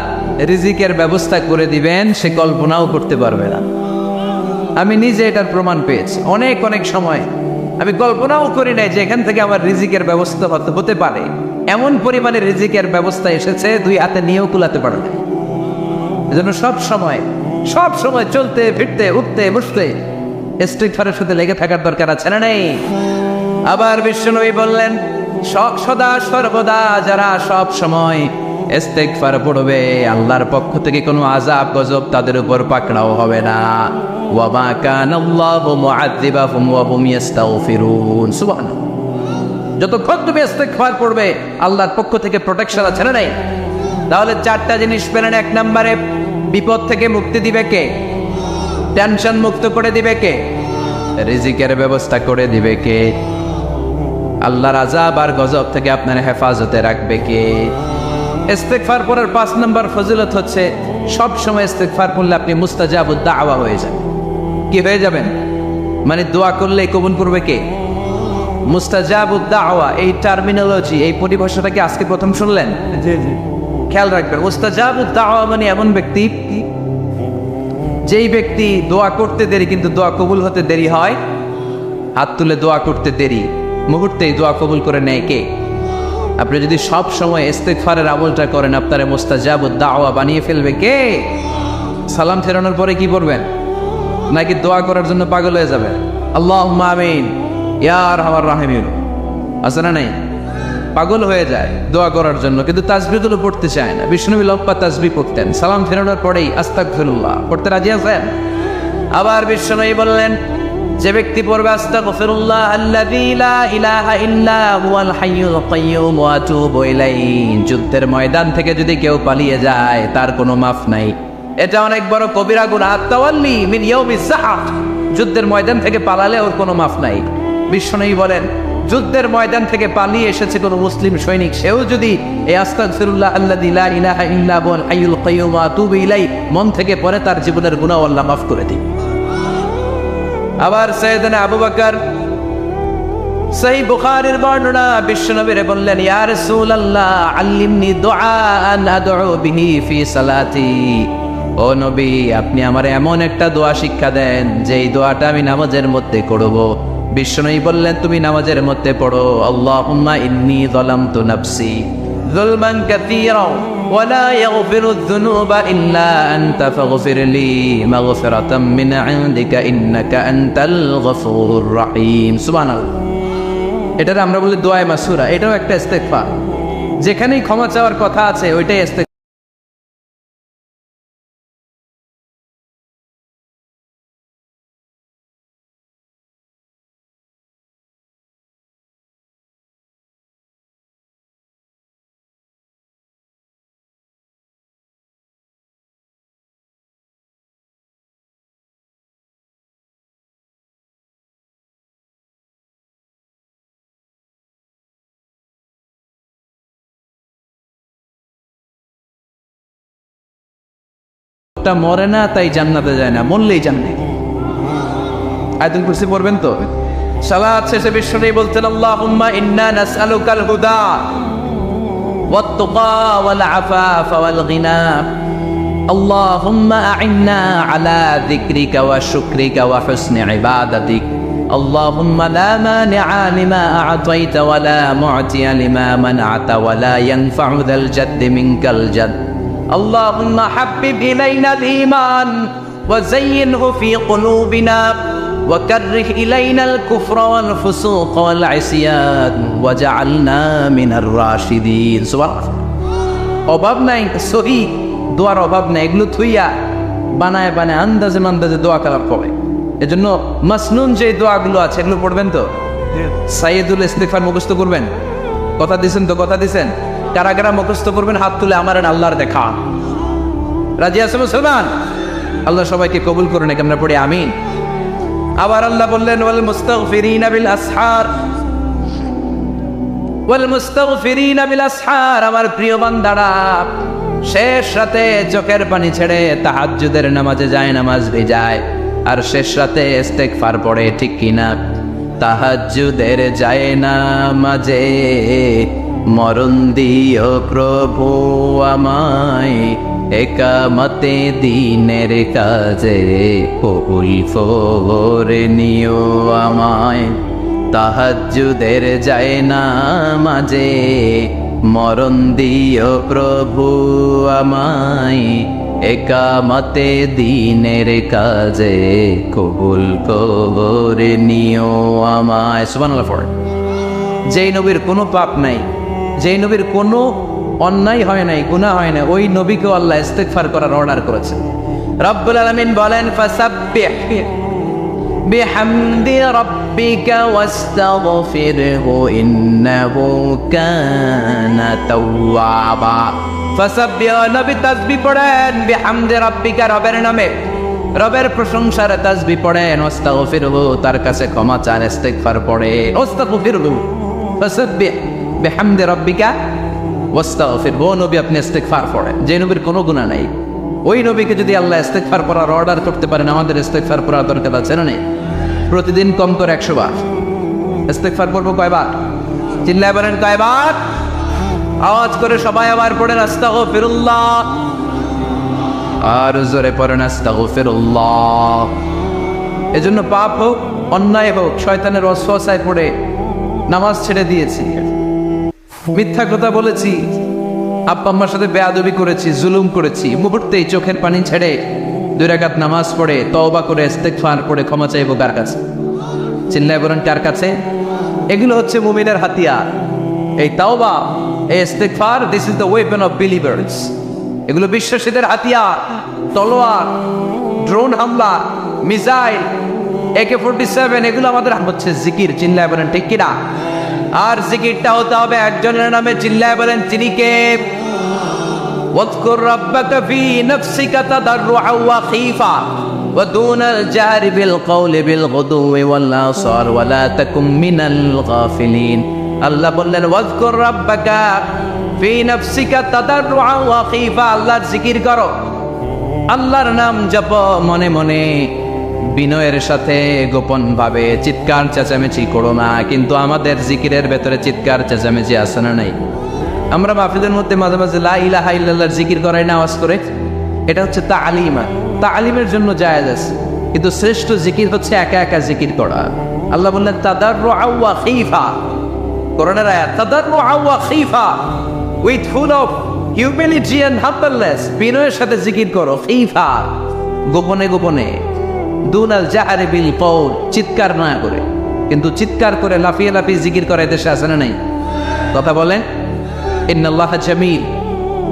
রিজিকের ব্যবস্থা করে দিবেন সে কল্পনাও করতে পারবে না। আমি নিজে এটার প্রমাণ পেয়েছি। অনেক অনেক সময় আমি কল্পনাও করি নাই যে এখান থেকে আমার রিজিকের ব্যবস্থা হতে পারে। এমন পরিমাণে রিজিকের ব্যবস্থা এসেছে 2 হাতে নিয়েও কুলাতে পারে না। এজন্য সব সময় চলতে ফিরতে উঠতে বসতে ইস্তিগফারের সাথে লেগে থাকার দরকার আছে না নেই? আবার বিশ্বনবী বললেন, সদা সর্বদা যারা সব সময় ইস্তিগফার পড়বে আল্লাহর পক্ষ থেকে কোনো আযাব গজব তাদের উপর পাকড়াও হবে না। ওয়া মা কানাল্লাহু মুআযযিবাহুম ওয়া হুম ইস্তাগফিরুন। সুবহানাল্লাহ। যতক্ষণ তুমি ইস্তিগফার পড়বে আল্লাহর পক্ষ থেকে প্রোটেকশন আছে না নাই? তাহলে চারটা জিনিস পেলেন। এক নম্বরে বিপদ থেকে মুক্তি দিবে কে? টেনশন মুক্ত করে দিবে কে? রিজিকের ব্যবস্থা করে দিবে কে? আল্লাহর আযাব আর গজব থেকে আপনার হেফাজতে রাখবে কে? ইস্তিগফার পড়ার 5 নম্বর ফজিলত হচ্ছে সব সময় ইস্তিগফার করলে আপনি মুস্তাজাবুদ দাওয়া হয়ে যাবেন। কি হয়ে যাবেন? মানে দোয়া করলে কবুল করবে কে? মুস্তাজাবুদ দাওয়া, এই টার্মিনোলজি, এই পরিভাষাটা কি আজকে প্রথম শুনলেন? জি জি। খেয়াল রাখবেন, মুস্তাজাবুদ দাওয়া মানে এমন ব্যক্তি যেই ব্যক্তি দোয়া করতে দেরি কিন্তু দোয়া কবুল হতে দেরি হয়। হাত তুলে দোয়া করতে দেরি, মুহূর্তেই দোয়া কবুল করে নেয় কে? আপনি যদি সব সময় ইস্তিগফারের আমলটা করেন, আপনারে মুস্তাজাবুদ দাওয়া বানিয়ে ফেলবে কে? সালাম ফেরানোর পরে কি করবেন? নাকি দোয়া করার জন্য পাগল হয়ে যাবে? আল্লাহুম্মা আমিন ইয়া আরহামার রাহিমিন, আছে না নাই? পাগল হয়ে যায় দোয়া করার জন্য, কিন্তু তাসবিহগুলো পড়তে চায় না। বিষ্ণুবী লম্বা তাসবিহ পড়তেন, সালাম ফেরানোর পরেই আস্তাগফিরুল্লাহ পড়তে রাজি আছেন? আবার বিষ্ণুবী বললেন, যে ব্যক্তি পড়বে আস্তাগফিরুল্লাহ আল্লাযী লা ইলাহা ইল্লা হুয়াল হাইয়ুল কাইয়্যুম ওয়া আতুবু ইলাইহি, যুদ্ধের ময়দান থেকে যদি কেউ পালিয়ে যায় তার কোনো মাফ নাই। এটা অনেক বড় কবিরা গুনাহ। তাওয়াল্লি মিন ইয়াউমিস সাহাফ, যুদ্ধের ময়দান থেকে পালালে ওর কোনো মাফ নাই। বিষ্ণুবী বলেন, যুদ্ধের ময়দান থেকে পালিয়ে এসেছে কোনো মুসলিম সৈনিক, সেও যদি এই আস্তাগফিরুল্লাহ আল্লাযী লা ইলাহা ইল্লা হুয়াল হাইয়ুল কাইয়্যুম ওয়া আতুবু ইলাইহি মন থেকে পড়ে, তার জীবনের গুনাহ আল্লাহ মাফ করে দিবেন। আবার সাইয়েদনা আবু বকর, সহিহ বুখারীর বর্ণনা, বিশ্বনবীরে বললেন, ইয়া রাসূলুল্লাহ আল্লিমনি দুআআন আদউ বিহি ফি সালাতি, ও নবী আপনি আমারে এমন একটা দোয়া শিক্ষা দেন যেই দোয়াটা আমি নামাজের মধ্যে করব। বিশ্বনবী বললেন, তুমি নামাজের মধ্যে পড়ো, আল্লাহুম্মা ইন্নী যালামতু নাফসি যুলমান কাসীরা ওয়া লা ইয়াগফিরুয যুনুবা ইল্লা আনতা ফাগফির লি মাগফিরাতাম মিন ইনদিকা ইন্নাকা আনতাল গফুরুর রহিম। সুবহানাল্লাহ। এটার আমরা বলি দোয়ায়ে মাসুরা, এটাও একটা ইস্তিগফার। যেখানেই ক্ষমা চাওয়ার কথা আছে ওইটাই ইস্তিগফার। মরে না তাই জান্নাতে যায় না, মরলেই জান্নাত। আয়াতুল কুরসি পড়বেন তো? সালাত শেষে বিশ্বনবী বলতেন, আল্লাহুম্মা ইন্না নাসআলুকাল হুদা ওয়াত তুকা ওয়াল আফাফা ওয়াল গিনা, আল্লাহুম্মা আ'ইন্না আলা যিকরিকা ওয়া শুকরিকা ওয়া হুসনি ইবাদাতিক, আল্লাহুম্মা লা মানিআ লিমা আ'তাইতা ওয়া লা মু'তিয়া লিমা মানআতা ওয়া লা ইয়ানফা'ু যাল জাদ্দি মিনকাল জাদ, اللهم حبب إلينا الإيمان وزينه في قلوبنا وكره إلينا الكفر والفسوق والعصيان وجعلنا من الراشدين. سبحان الله. অভাব নাই, সহি দোয়ার অভাব নাই, এগুলো থুইয়া বানায় বানায় আন্দাজে মান্দাজে দোয়া কালাম পড়ে। এজন্য মাসনুন যে দোয়াগুলো আছে এগুলো পড়বেন তো? সাইয়্যিদুল ইস্তিগফার মুখস্থ করবেন? কথা দিছেন তো? কথা দিছেন? কারা কারা মুখস্থ করবেন হাত তুলে আমার আল্লাহর দেখা? রাজি আছে মুসলমান? আল্লাহ সবাইকে কবুল করুন। আমরা পড়ি আমিন। আবার আল্লাহ বললেন, ওয়াল মুস্তাগফিরিনা বিল আসহার, ওয়াল মুস্তাগফিরিনা বিল আসহার, আমার প্রিয় বান্দারা শেষ রাতে চোখের পানি ছেড়ে তাহাজ্জুদের নামাজে যায়, নামাজ ভিজায় আর শেষ রাতে ইস্তিগফার পড়ে, ঠিক কিনা? তাহাজ্জুদের যায় নামাজে মরণ দিও প্রভু আমায়, একামতে দিনের কাজে কবুল করে নিও আমায়। তাহাজ্জুদের যায় নামাজে মরণ দিও প্রভু আমায়, একামতে দিনের কাজে কবুল করে নিও আমায়। সুবহানাল্লাহ। পড়ে যেই নবীর কোনো পাপ নাই, যেই নবীর কোনো অন্যায় হয় নাই, গুনাহ হয় না, ওই নবীকে আল্লাহ ইস্তিগফার করার অর্ডার করেছেন। রব্বুল আলামিন বলেন, ফাসাব্বিহ বিহামদি রাব্বিকা ওয়াস্তাগফিরহু ইন্নাহু কানা তাওয়াবা। ফাসাব্বিহু, নবী তাসবিহ পড়েন, বিহামদি রাব্বিকা, রবের নামে, রবের প্রশংসার তাসবিহ পড়েন, ওয়াস্তাগফিরহু, তার কাছে ক্ষমা চান, ইস্তিগফার পড়েন, ওয়াস্তাগফিরহু, ফাসাব্বিহ বিহামদি রাব্বিকা ওয়াস্তাগফিরহু। নবী আপনি ইস্তিগফার পড়েন, যে নবীর কোনো গুনাহ নাই, ওই নবীকে যদি আল্লাহ ইস্তিগফার পড়ার অর্ডার করতে পারেন, আমাদের ইস্তিগফার পড়ার দরকার আছে না নেই? প্রতিদিন কম করে 100 বার ইস্তিগফার করব। কয়বার? চিল্লায় বলেন কয়বার? আওয়াজ করে সবাই আবার পড়েন আস্তাগফিরুল্লাহ, আর জোরে পড়েন আস্তাগফিরুল্লাহ। এজন্য পাপ হোক, অন্যায় হোক, শয়তানের ওয়াসওয়াসায় পড়ে নামাজ ছেড়ে দিয়েছি, মিথ্যা কথা বলেছি, আব্বা আম্মার সাথে বেয়াদবি করেছি, জুলুম করেছি, মুহূর্তেই চোখের পানি ছেড়ে 2 রাকাত নামাজ পড়ে তওবা করে ইস্তিগফার করে ক্ষমা চাইবো কার কাছে? চিল্লায় বলেন কার কাছে? এগুলো হচ্ছে মুমিনের হাতিয়ার। এই তাওবা, এই ইস্তিগফার, this is the weapon of believers. এগুলো বিশ্বাসীদের হাতিয়ার। তলোয়ার, ড্রোন হামলা, মিসাইল, AK-47, এগুলো আমাদের হচ্ছে জিকির। চিল্লায় বলেন ঠিক কিনা? আর জিকিরটা হতে হবে একজনের নামে। চিল্লায় বলেন তিনি কে? ওয়াজকুর রাব্বাকা ফি নাফসিকা তাদাররুআ ওয়া খীফা ওয়া দুনাল জাহরি বিল কওলি বিল গুদুওয়ি ওয়াল আসার ওয়া লা তাকুম মিনাল গাফিলিন। আল্লাহ বললেন ওয়াজকুর রাব্বাকা ফি নাফসিকা তাদাররুআ ওয়া খীফা, আল্লাহর জিকির করো, আল্লাহর নাম জপো মনে মনে, বিনয়ের সাথে, গোপন ভাবে, চিৎকার চেঁচামেচি করো না। কিন্তু আমাদের জিকিরের ভেতরে চিৎকার চেঁচামেচি আছে না নাই? আমরা মাহফিলের মধ্যে মাঝে মাঝে লা ইলাহা ইল্লাল্লাহর জিকির করাই না আওয়াজ করে, এটা হচ্ছে তালিমা, তালিমের জন্য জায়েজ আছে। কিন্তু শ্রেষ্ঠ জিকির হচ্ছে একা একা জিকির করা। আল্লাহ বললেন তাদাররুআ ওয়া খীফা, কোরআনের আয়াত, তাদাররুআ ওয়া খীফা, with full of humility and humbleness, বিনয়ের সাথে জিকির করো, খীফা, গোপনে গোপনে, দুনাল জাহরি বিল কওল, চিৎকার না করে। কিন্তু চিৎকার করে লাফিয়ে লাফিয়ে জিকির করে দেশে আছে না নাই? কথা বলেন। ইন্নাল্লাহা জামিল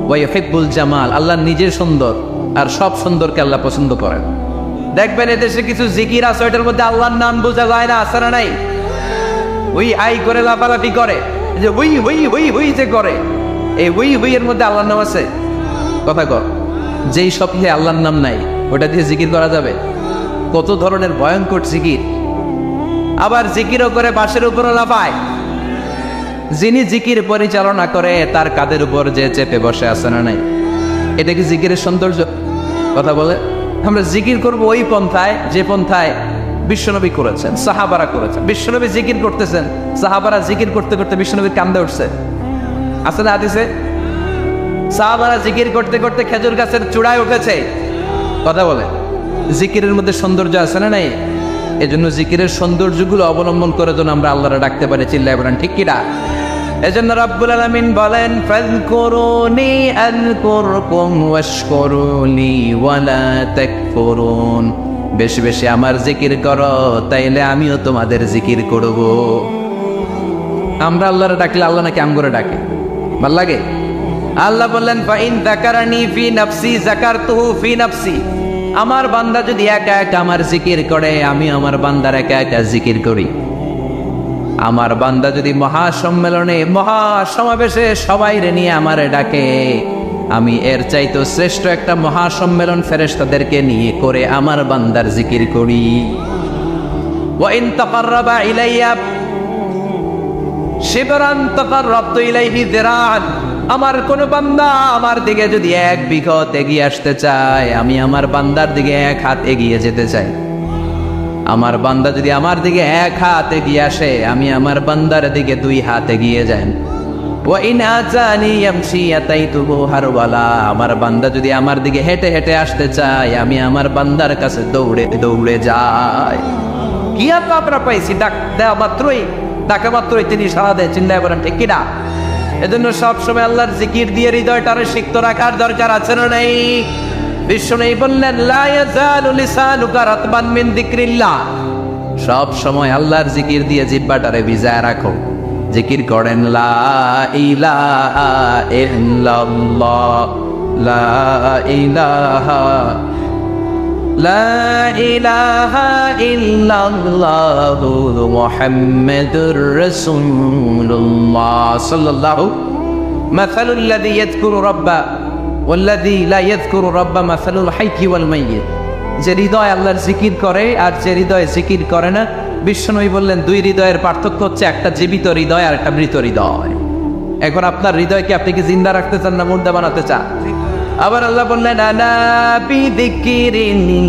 ওয়া ইউহিব্বুল জামাল, আল্লাহ নিজে সুন্দর, আর সব সুন্দরকে আল্লাহ পছন্দ করেন। দেখবেন এদেশে কিছু জিকির আছে, ওইটার মধ্যে আল্লাহর নাম বোঝা যায় না, আছে না নাই? উই আই করে লাফালাফি করে, যে হুই হুই হুই হুই যে করে, এই হুই হুই এর মধ্যে আল্লাহর নাম আছে? কথা কর। যেই স্বপ্নে আল্লাহর নাম নাই, ওটা দিয়ে জিকির করা যাবে? কত ধরনের ভয়ঙ্কর জিকির। আবার জিকিরও করে বাঁশের উপরও লাফায়। যিনি জিকির পরিচালনা করে তার কাদের উপর যে চেপে বসে আছে না নাই? এটা কি জিকিরের সৌন্দর্য? কথা বলে। আমরা জিকির করব ওই পন্থায় যে পন্থায় বিশ্বনবী করেছেন, সাহাবারা করেছেন। বিশ্বনবী জিকির করতেছেন, সাহাবারা জিকির করতে করতে বিশ্বনবীর কান্দে উঠছে, আছে না হাদিসে? সাহাবারা জিকির করতে করতে খেজুর গাছের চূড়ায় উঠেছে। কথা বলে। জিকিরের মধ্যে সৌন্দর্য আছে না নাই? এজন্য জিকিরের সৌন্দর্যগুলো অবলম্বন করে যেন আমরা আল্লাহরে ডাকতে পারি। চিল্লায় বলেন ঠিক কিনা? এজন্য রাব্বুল আলামিন বলেন ফাযকুরুনি আযকুরকুম ওয়াশকুরুলি ওয়ালা তাকফুরুন, বেশি বেশি আমার জিকির করো, তাইলে আমিও তোমাদের জিকির করব। আমরা আল্লাহরে ডাকলে আল্লাহ নাকি আমগরে ডাকে? ভাল লাগে? আল্লাহ বললেন ফাইন যাকারানি ফি নাফসি যাকারতুহু ফি নাফসি, আমার বান্দা যদি একা একা আমার জিকির করে, আমি আমার বান্দার একা একা জিকির করি। আমার বান্দা যদি মহাসম্মেলনে, মহাসমাবেশে সবাই রে নিয়ে আমারে ডাকে, আমি এর চাইতে শ্রেষ্ঠ একটা মহাসম্মেলন ফেরেশতাদেরকে নিয়ে করে আমার বান্দার জিকির করি। ওয়া ইন তাকাররাবা ইলাইয়া শিবরান তাকাররাবতু ইলাইহি যিরাআন, আমার কোন বান্দা আমার দিকে যদি 1 বিঘত এগিয়ে আসতে চায়, আমি আমার বান্দার দিকে 1 হাত এগিয়ে যেতে চাই। আমার বান্দা যদি আমার দিকে 1 হাত এগিয়ে আসে, আমি আমার বান্দার দিকে 2 হাত এগিয়ে যাই। ওয়া ইন আতানি ইয়ামশি আতাইতুহু হারওয়ালা, আমার বান্দা যদি আমার দিকে হেঁটে হেঁটে আসতে চায়, আমি আমার বান্দার কাছে দৌড়ে দৌড়ে যাই। কি আপনি আপনারা পাইছি, ডাক দেওয়া মাত্রই, ডাকা মাত্রই তিনি সাড়া দেয়। চিন্তায় বলেন ঠিক কিনা? এজন্য সবসময় আল্লাহর জিকির দিয়ে হৃদয়টারে সিক্ত রাখার দরকার আছে না নাই? বিশ্বনবী বললেন লা ইয়াজালু লিসানুকা রাতবান মিন যিকরিল্লাহ, সব সময় আল্লাহর জিকির দিয়ে জিহ্বাটারে ভিজায় রাখো। জিকির করেন লা ইলাহা ইল্লাল্লাহ, লা ইলাহা, লা ইলাহা ইল্লাল্লাহু মুহাম্মাদুর রাসূলুল্লাহ সাল্লাল্লাহু মাসালুল লাযী ইয়াযকুরু রাব্বা ওয়াল্লাযী লা ইয়াযকুরু রাব্বা মাসালুল হাইয়্যি ওয়াল মাইয়্যিত। যে হৃদয় আল্লাহর জিকির করে আর যে হৃদয় জিকির করে না, বিশ্বনবী বললেন দুই হৃদয়ের পার্থক্য হচ্ছে একটা জীবিত হৃদয় আর একটা মৃত হৃদয়। এখন আপনার হৃদয়কে আপনি কি জিন্দা রাখতে চান না মুর্দা বানাতে চান? আবার আল্লাহ বললেন আলা বিযিকরিল্লাহি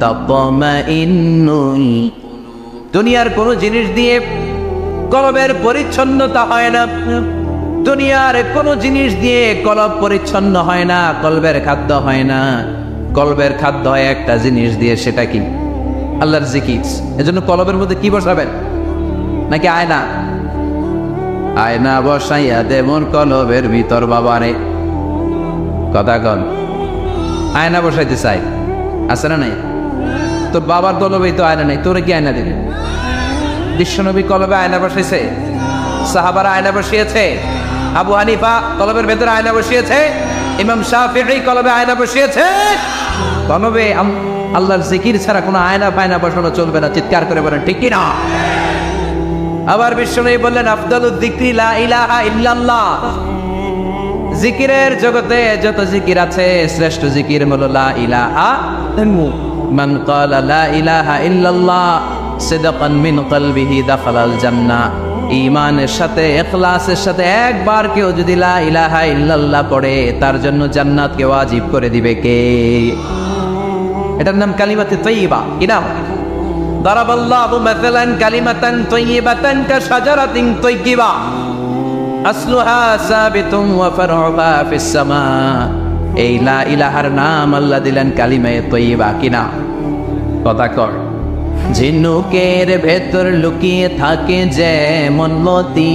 তাতমাইন্নুল। দুনিয়ার কোন জিনিস দিয়ে কলবের পরিচ্ছন্নতা হয় না, দুনিয়ার কোন জিনিস দিয়ে কলব পরিচ্ছন্ন হয় না, কলবের খাদ্য হয় না। কলবের খাদ্য হয় একটা জিনিস দিয়ে, সেটা কি? আল্লাহর জিকির। এজন্য কলবের মধ্যে কি বসাবেন? নাকি আয়না? আয়না বসাইয়া দেমন কলবের ভিতর বাবারে। কথা কন, আয়না বসাইতে চাই, আছে না নাই? তোর বাবার কলবেই তো আয়না নাই, তোরে কি আয়না দিবে? বিশ্বনবী কলবে আয়না বসাইছে, সাহাবারা আয়না বসিয়েছে, আবু হানিফা কলবের ভেতরে আয়না বসিয়েছে, ইমাম শাফিঈ কলবে আয়না বসিয়েছে। কলবে আল্লাহর জিকির ছাড়া কোনো আয়না ফায়না বসানো চলবে না। চিৎকার করে বলেন ঠিক কি না? আবার বিশ্বনবী বললেন আফদালুয যিকরি লা ইলাহা ইল্লাল্লাহ। জিকিরের জগতে যত জিকির আছে শ্রেষ্ঠ জিকির হলো লা ইলাহা। মান ক্বালা লা ইলাহা ইল্লাল্লাহ সিদকান মিন কলবিহি দাখালাল জান্নাহ। ঈমানের সাথে ইখলাসের সাথে একবার কেউ যদি লা ইলাহা ইল্লাল্লাহ পড়ে, তার জন্য জান্নাতকে ওয়াজিব করে দিবে কে? এটার নাম কালিমাতে তাইয়্যিবা। কি নাম? দারাবাল্লাহু মাসালান কালিমাতান তাইয়্যিবাতান কাশাজারাতিন তাইয়্যিবা আসলুহা সাবিতুন ওয়া ফারউহা ফিস সামা। এই লা ইলাহার নাম আল্লাহ দিলেন কালিমায়ে তাইয়্যিবা। কি না? কথা কর। ঝিনুকের ভেতর লুকিয়ে থাকে যেমন মতি,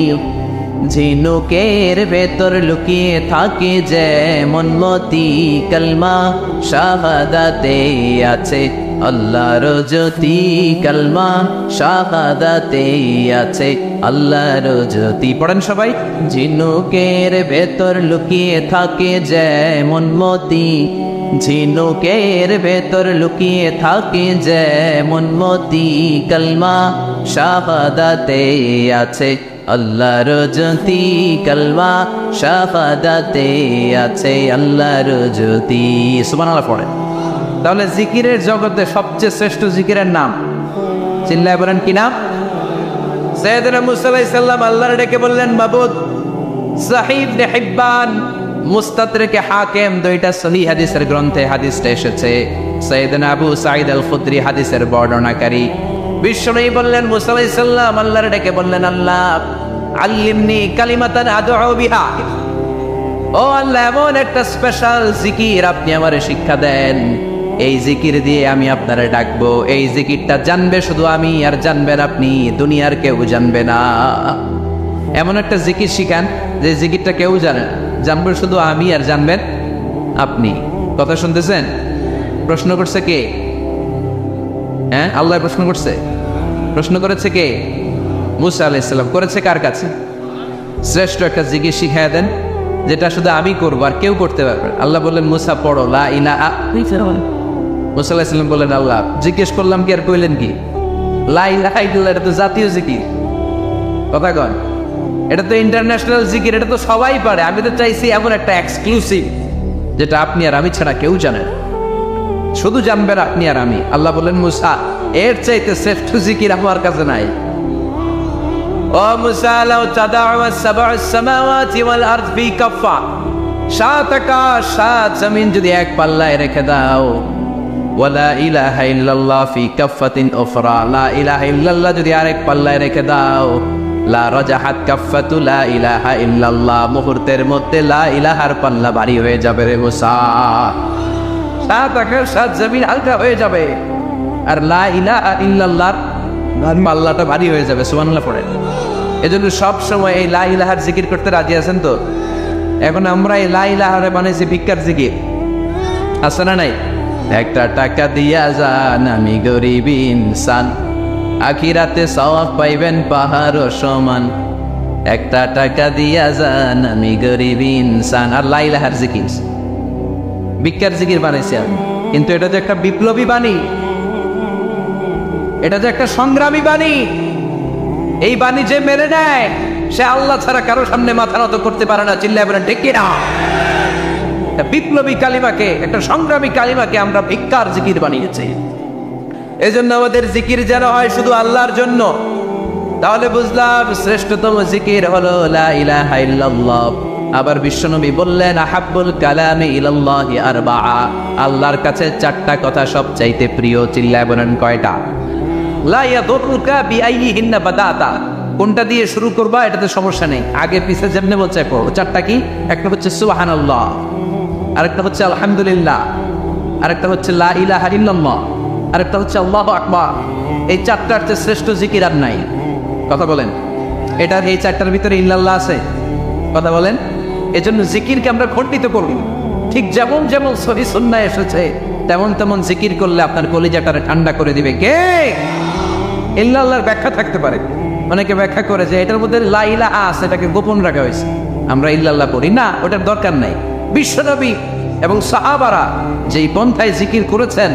ঝিনুকের ভেতর লুকিয়ে থাকে যেমন মতি, কালমা শাহাদাতে আছে আল্লাহর জ্যোতি, কালমা শাহাদাতে আছে আল্লাহর জ্যোতি। পড়েন সবাই। ঝিনুকের ভেতর লুকিয়ে থাকে যেমন মতি, ঝিনুকের ভেতর লুকিয়ে থাকে যেমন মতি, কালমা শাহাদাতে আছে আল্লাহর জ্যোতি, কালমা শাহাদাতে আছে আল্লাহর জ্যোতি। সুবহানাল্লাহ পড়ে। তাহলে জিকিরের জগতে সবচেয়ে শ্রেষ্ঠ জিকিরের নাম চিল্লায় বলেন কি নাম? সাইয়েদনা মুসা আলাইহিস সালাম আল্লাহর ডেকে বললেন মাবুদ। সহিহ ইবনে হিব্বান, মুস্তাদরাকে হাকিম, দুইটা সহিহ হাদিসের গ্রন্থে হাদিসটা এসেছে। সাইয়েদনা আবু সাঈদ আল খুদরি হাদিসের বর্ণনাকারী। বিশ্বনবী বললেন মুসা আলাইহিস সালাম আল্লাহর ডেকে বললেন আল্লাহ আল্লিমনি কালিমাতান আদউ বিহা। ও আল্লাহ, এমন একটা স্পেশাল জিকির আপনি আমারে শিক্ষা দেন, এই জিকির দিয়ে আমি আপনারে ডাকবো। এই জিকিরটা জানবে শুধু আমি, আর জানবেন আপনি, দুনিয়ার কেউ জানবে না। এমন একটা জিকির শিখান যে জিকিরটা কেউ জানে না, জানবেন শুধু আমি আর জানবেন আপনি। কথা শুনতেছেন? প্রশ্ন করছে কে? হ্যাঁ, আল্লাহ প্রশ্ন করছে। প্রশ্ন করেছে কে? মুসা আলাইহিস সালাম। করেছে কার কাছে? শ্রেষ্ঠ একটা জিকির শিখায় দেন যেটা শুধু আমি করবো আর কেউ করতে পারবে। আল্লাহ বললেন মুসা পড়ো লা ইলাহা। মুসা আলাইহিস সালাম বললেন আল্লাহ জিজ্ঞেস করলাম কি আর কইলেন কি? লা ইলাহা ইল্লাল্লাহ, এটা তো জাতীয় জিকির। কথা কন, এটা তো ইন্টারন্যাশনাল জিকির, এটা তো সবাই পারে। আমি তো চাইছি এমন একটা এক্সক্লুসিভ যেটা আপনি আর আমি ছাড়া কেউ জানে না, শুধু জানবেন আপনি আর আমি। আল্লাহ বললেন মুসা এর চাইতে শ্রেষ্ঠ জিকির আমার কাছে নাই। ও মুসা লাউ তাদাউ সাব'আস সামাওয়াতি ওয়াল আরদ ফি কাফা, সাত আকাশ সাত জমিন যদি এক পাল্লায় রেখে দাও, ওয়ালা ইলাহা ইল্লাল্লাহ ফি কাফাতিন উখরা, লা ইলাহা ইল্লাল্লাহ যদি আরেক পাল্লায় রেখে দাও, লা রাজাহাত কাফাতু লা ইলাহা ইল্লাল্লাহ, মুহূর্তের মধ্যে লা ইলাহার পাল্লা ভারী হয়ে যাবে রে মুসা। সাত আকাশ সাত জমিন হালকা হয়ে যাবে আর লা ইলাহা ইল্লাল্লাহর পাল্লাটা ভারী হয়ে যাবে। সুবহানাল্লাহ পড়েন। এজন্য সব সময় এই লা ইলাহার জিকির করতে রাজি আছেন তো? এখন আমরা এই লা ইলাহারে বানাইছি ভিক্ষার জিকির, আছে না নাই? একটা টাকা দিয়া যান আমি গরিব ইনসান, আখিরাতে সওয়াব পাইবেন পাহাড় সমান। একটা টাকা দিয়া যান আমি গরিব ইনসান। আর লা ইলাহার জিকির ভিক্ষার জিকির বানাইছি আমি, কিন্তু এটা যে একটা বিপ্লবী বাণী, এটা যে একটা সংগ্রামী বাণী। এই বাণী যে মেনে নেয় সে আল্লাহ ছাড়া কারো সামনে মাথা নত করতে পারে না। চিল্লায় বলেন ঠিক কিনা? বিপ্লবী কালিমাকে, একটা সংগ্রামী কালিমাকে আমরা ভিক্ষার জিকির বানিয়েছি। এজন্য আমাদের জিকির যেন হয় শুধু আল্লাহর জন্য। তাহলে বুঝলাম শ্রেষ্ঠতম জিকির হলো লা ইলাহা ইল্লাল্লাহ। আবার বিশ্বনবী বললেন আহাব্বুল কালামি ইলাল্লাহি আরবাআ, আল্লাহর কাছে চারটা কথা সবচাইতে প্রিয়। চিল্লায় বলেন কয়টা? লা ইয়াদুররুকা বিআইয়িহিন্না বাদাতা, কোনটা দিয়ে শুরু করবা এটাতে সমস্যা নেই, আগে পিছে যেমনে বলছে পড়ো। চারটা কি? একটা হচ্ছে সুবহানাল্লাহ, আরেকটা হচ্ছে আলহামদুলিল্লাহ, আরেকটা হচ্ছে লা ইলাহা ইল্লাল্লাহ, আরেকটা হচ্ছে আল্লাহু আকবার। এই চারটার চেয়ে শ্রেষ্ঠ জিকির আর নাই। কথা বলেন, এটার এই চারটার ভিতরে ইল্লাল্লাহ আছে? কথা বলেন। এজন্য জিকিরকে আমরা খণ্ডিত করি। ঠিক যেমন যেমন সহিহ সুন্নাহ এসেছে তেমন তেমন জিকির করলে আপনার কলিজাটারে ঠান্ডা করে দিবে কে? ইল্লাল্লাহর ব্যাখ্যা থাকতে পারে, অনেকে ব্যাখ্যা করে যে এটার মধ্যে লা ইলাহা আছে, এটাকে গোপন রাখা হয়েছে, আমরা ইল্লাল্লাহ পড়ি না, ওটার দরকার নাই। বিশ্বনবী এবং সাহাবারা যেই পন্থায় জিকির করেছেন,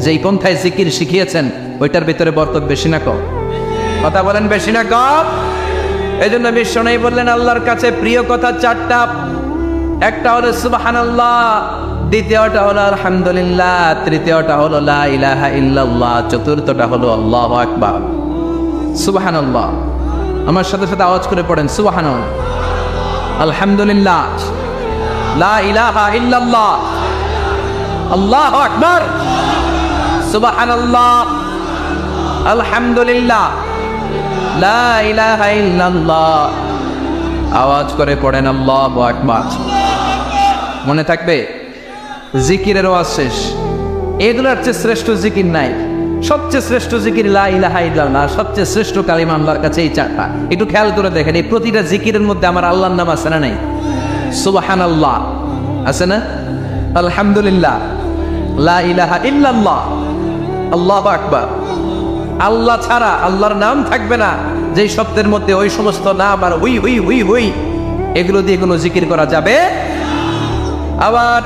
যেই পন্থায় জিকির শিখিয়েছেন, ওইটার ভিতরে বরকত বেশি না কম? কথা বলেন বেশি না কম? এই জন্য বিশ্বনবী বললেন আল্লাহর কাছে প্রিয় কথা চারটা। একটা হলো সুবহানাল্লাহ, দ্বিতীয়টা হলো আলহামদুলিল্লাহ, তৃতীয়টা হলো লা ইলাহা ইল্লাল্লাহ, চতুর্থটা হলো আল্লাহু আকবার। সুবহানাল্লাহ, আমার সাথে সাথে আওয়াজ করে পড়েন সুবহানাল্লাহ, আলহামদুলিল্লাহ, লা ইলাহা ইল্লাল্লাহ, আল্লাহু আকবার, সুবহানাল্লাহ, আলহামদুলিল্লাহ, লা ইলাহা ইল্লাল্লাহ। আওয়াজ করে পড়েন আল্লাহু আকবার। মনে থাকবে জিকিরের ওয়াজ শেষ, এগুলোর চেয়ে শ্রেষ্ঠ জিকির নাই। সবচেয়ে শ্রেষ্ঠ জিকির লা ইলাহা ইল্লাল্লাহ, সবচেয়ে শ্রেষ্ঠ কালিমা আল্লাহর কাছে এই চারটা। একটু খেয়াল করে দেখেন, এই প্রতিটা জিকিরের মধ্যে আমার আল্লাহর নাম আছে না নাই? সুবহানাল্লাহ আছে না? আলহামদুলিল্লাহ, লা ইলাহা ইল্লাল্লাহ, আল্লাহু আকবার। আল্লাহ ছাড়া আল্লাহর নাম থাকবে না যেই শব্দের মধ্যে ওই সমস্ত নাম আর হুই হুই হুই হুই, এগুলো দিয়ে কোনো জিকির করা যাবে। আবার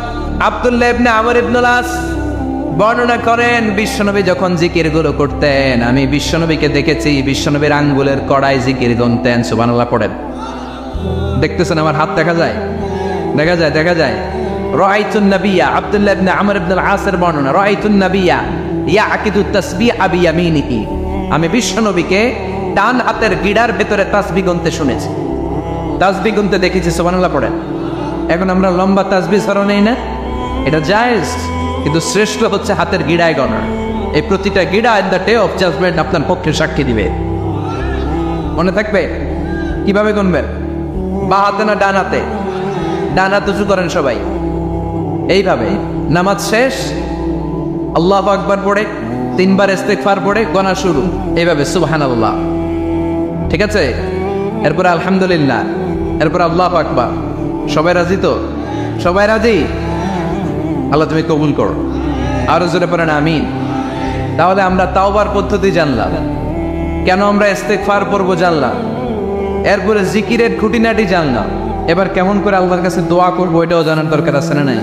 আব্দুল্লাহ ইবনে আমর ইবনুল আস বর্ণনা করেন বিশ্বনবী যখন জিকির গুলো করতেন, আমি বিশ্বনবীকে দেখেছি বিশ্বনবীর আঙ্গুলের কড়াই জিকির গুনতেন। সুবহানাল্লাহ পড়েন। দেখতেছেন আমার হাত দেখা যায়? দেখা যায়, দেখা যায়। রাআইতুন নাবিয়্যা, আব্দুল্লাহ ইবনে আমর ইবনুল আসের বর্ণনা, রাআইতুন নাবিয়্যা ইয়াকিদু তাসবিহ বিয়ামিনিহি, আমি বিশ্বনবীকে ডান হাতের গিড়ার ভেতরে তাসবিহ গুনতে শুনেছি, তাসবিহ গুনতে দেখেছি। সুবহানাল্লাহ পড়েন। এখন আমরা লম্বা তাসবিহ ছড়া নেই না, এটা জায়েজ, কিন্তু শ্রেষ্ঠ হচ্ছে হাতের গিড়ায় গণা। এই প্রতিটা গিড়া in the day of judgement আপনার পক্ষে সাক্ষী দিবে। মনে থাকবে কিভাবে গুনবেন? বা হাতে না ডান হাতে? ডান হাত উঁচু করেন সবাই, এইভাবে। নামাজ শেষ আল্লাহু আকবার পড়ে 3 বার ইস্তিগফার পড়ে গণা শুরু, এইভাবে সুবহানাল্লাহ। ঠিক আছে? এরপর আলহামদুলিল্লাহ, এরপর আল্লাহু আকবার। সবাই রাজি তো? সবাই রাজি? আল্লাহ তুমি কবুল করো। আরো জোরে পড়েন আমিন। তাহলে আমরা তাওবার পদ্ধতি জানলাম, কেন আমরা ইস্তিগফার পড়বো জানলাম, এরপরে জিকিরের খুঁটিনাটি জানলাম। এবার কেমন করে আল্লাহর কাছে দোয়া করবো এটাও জানার দরকার আছে না নাই?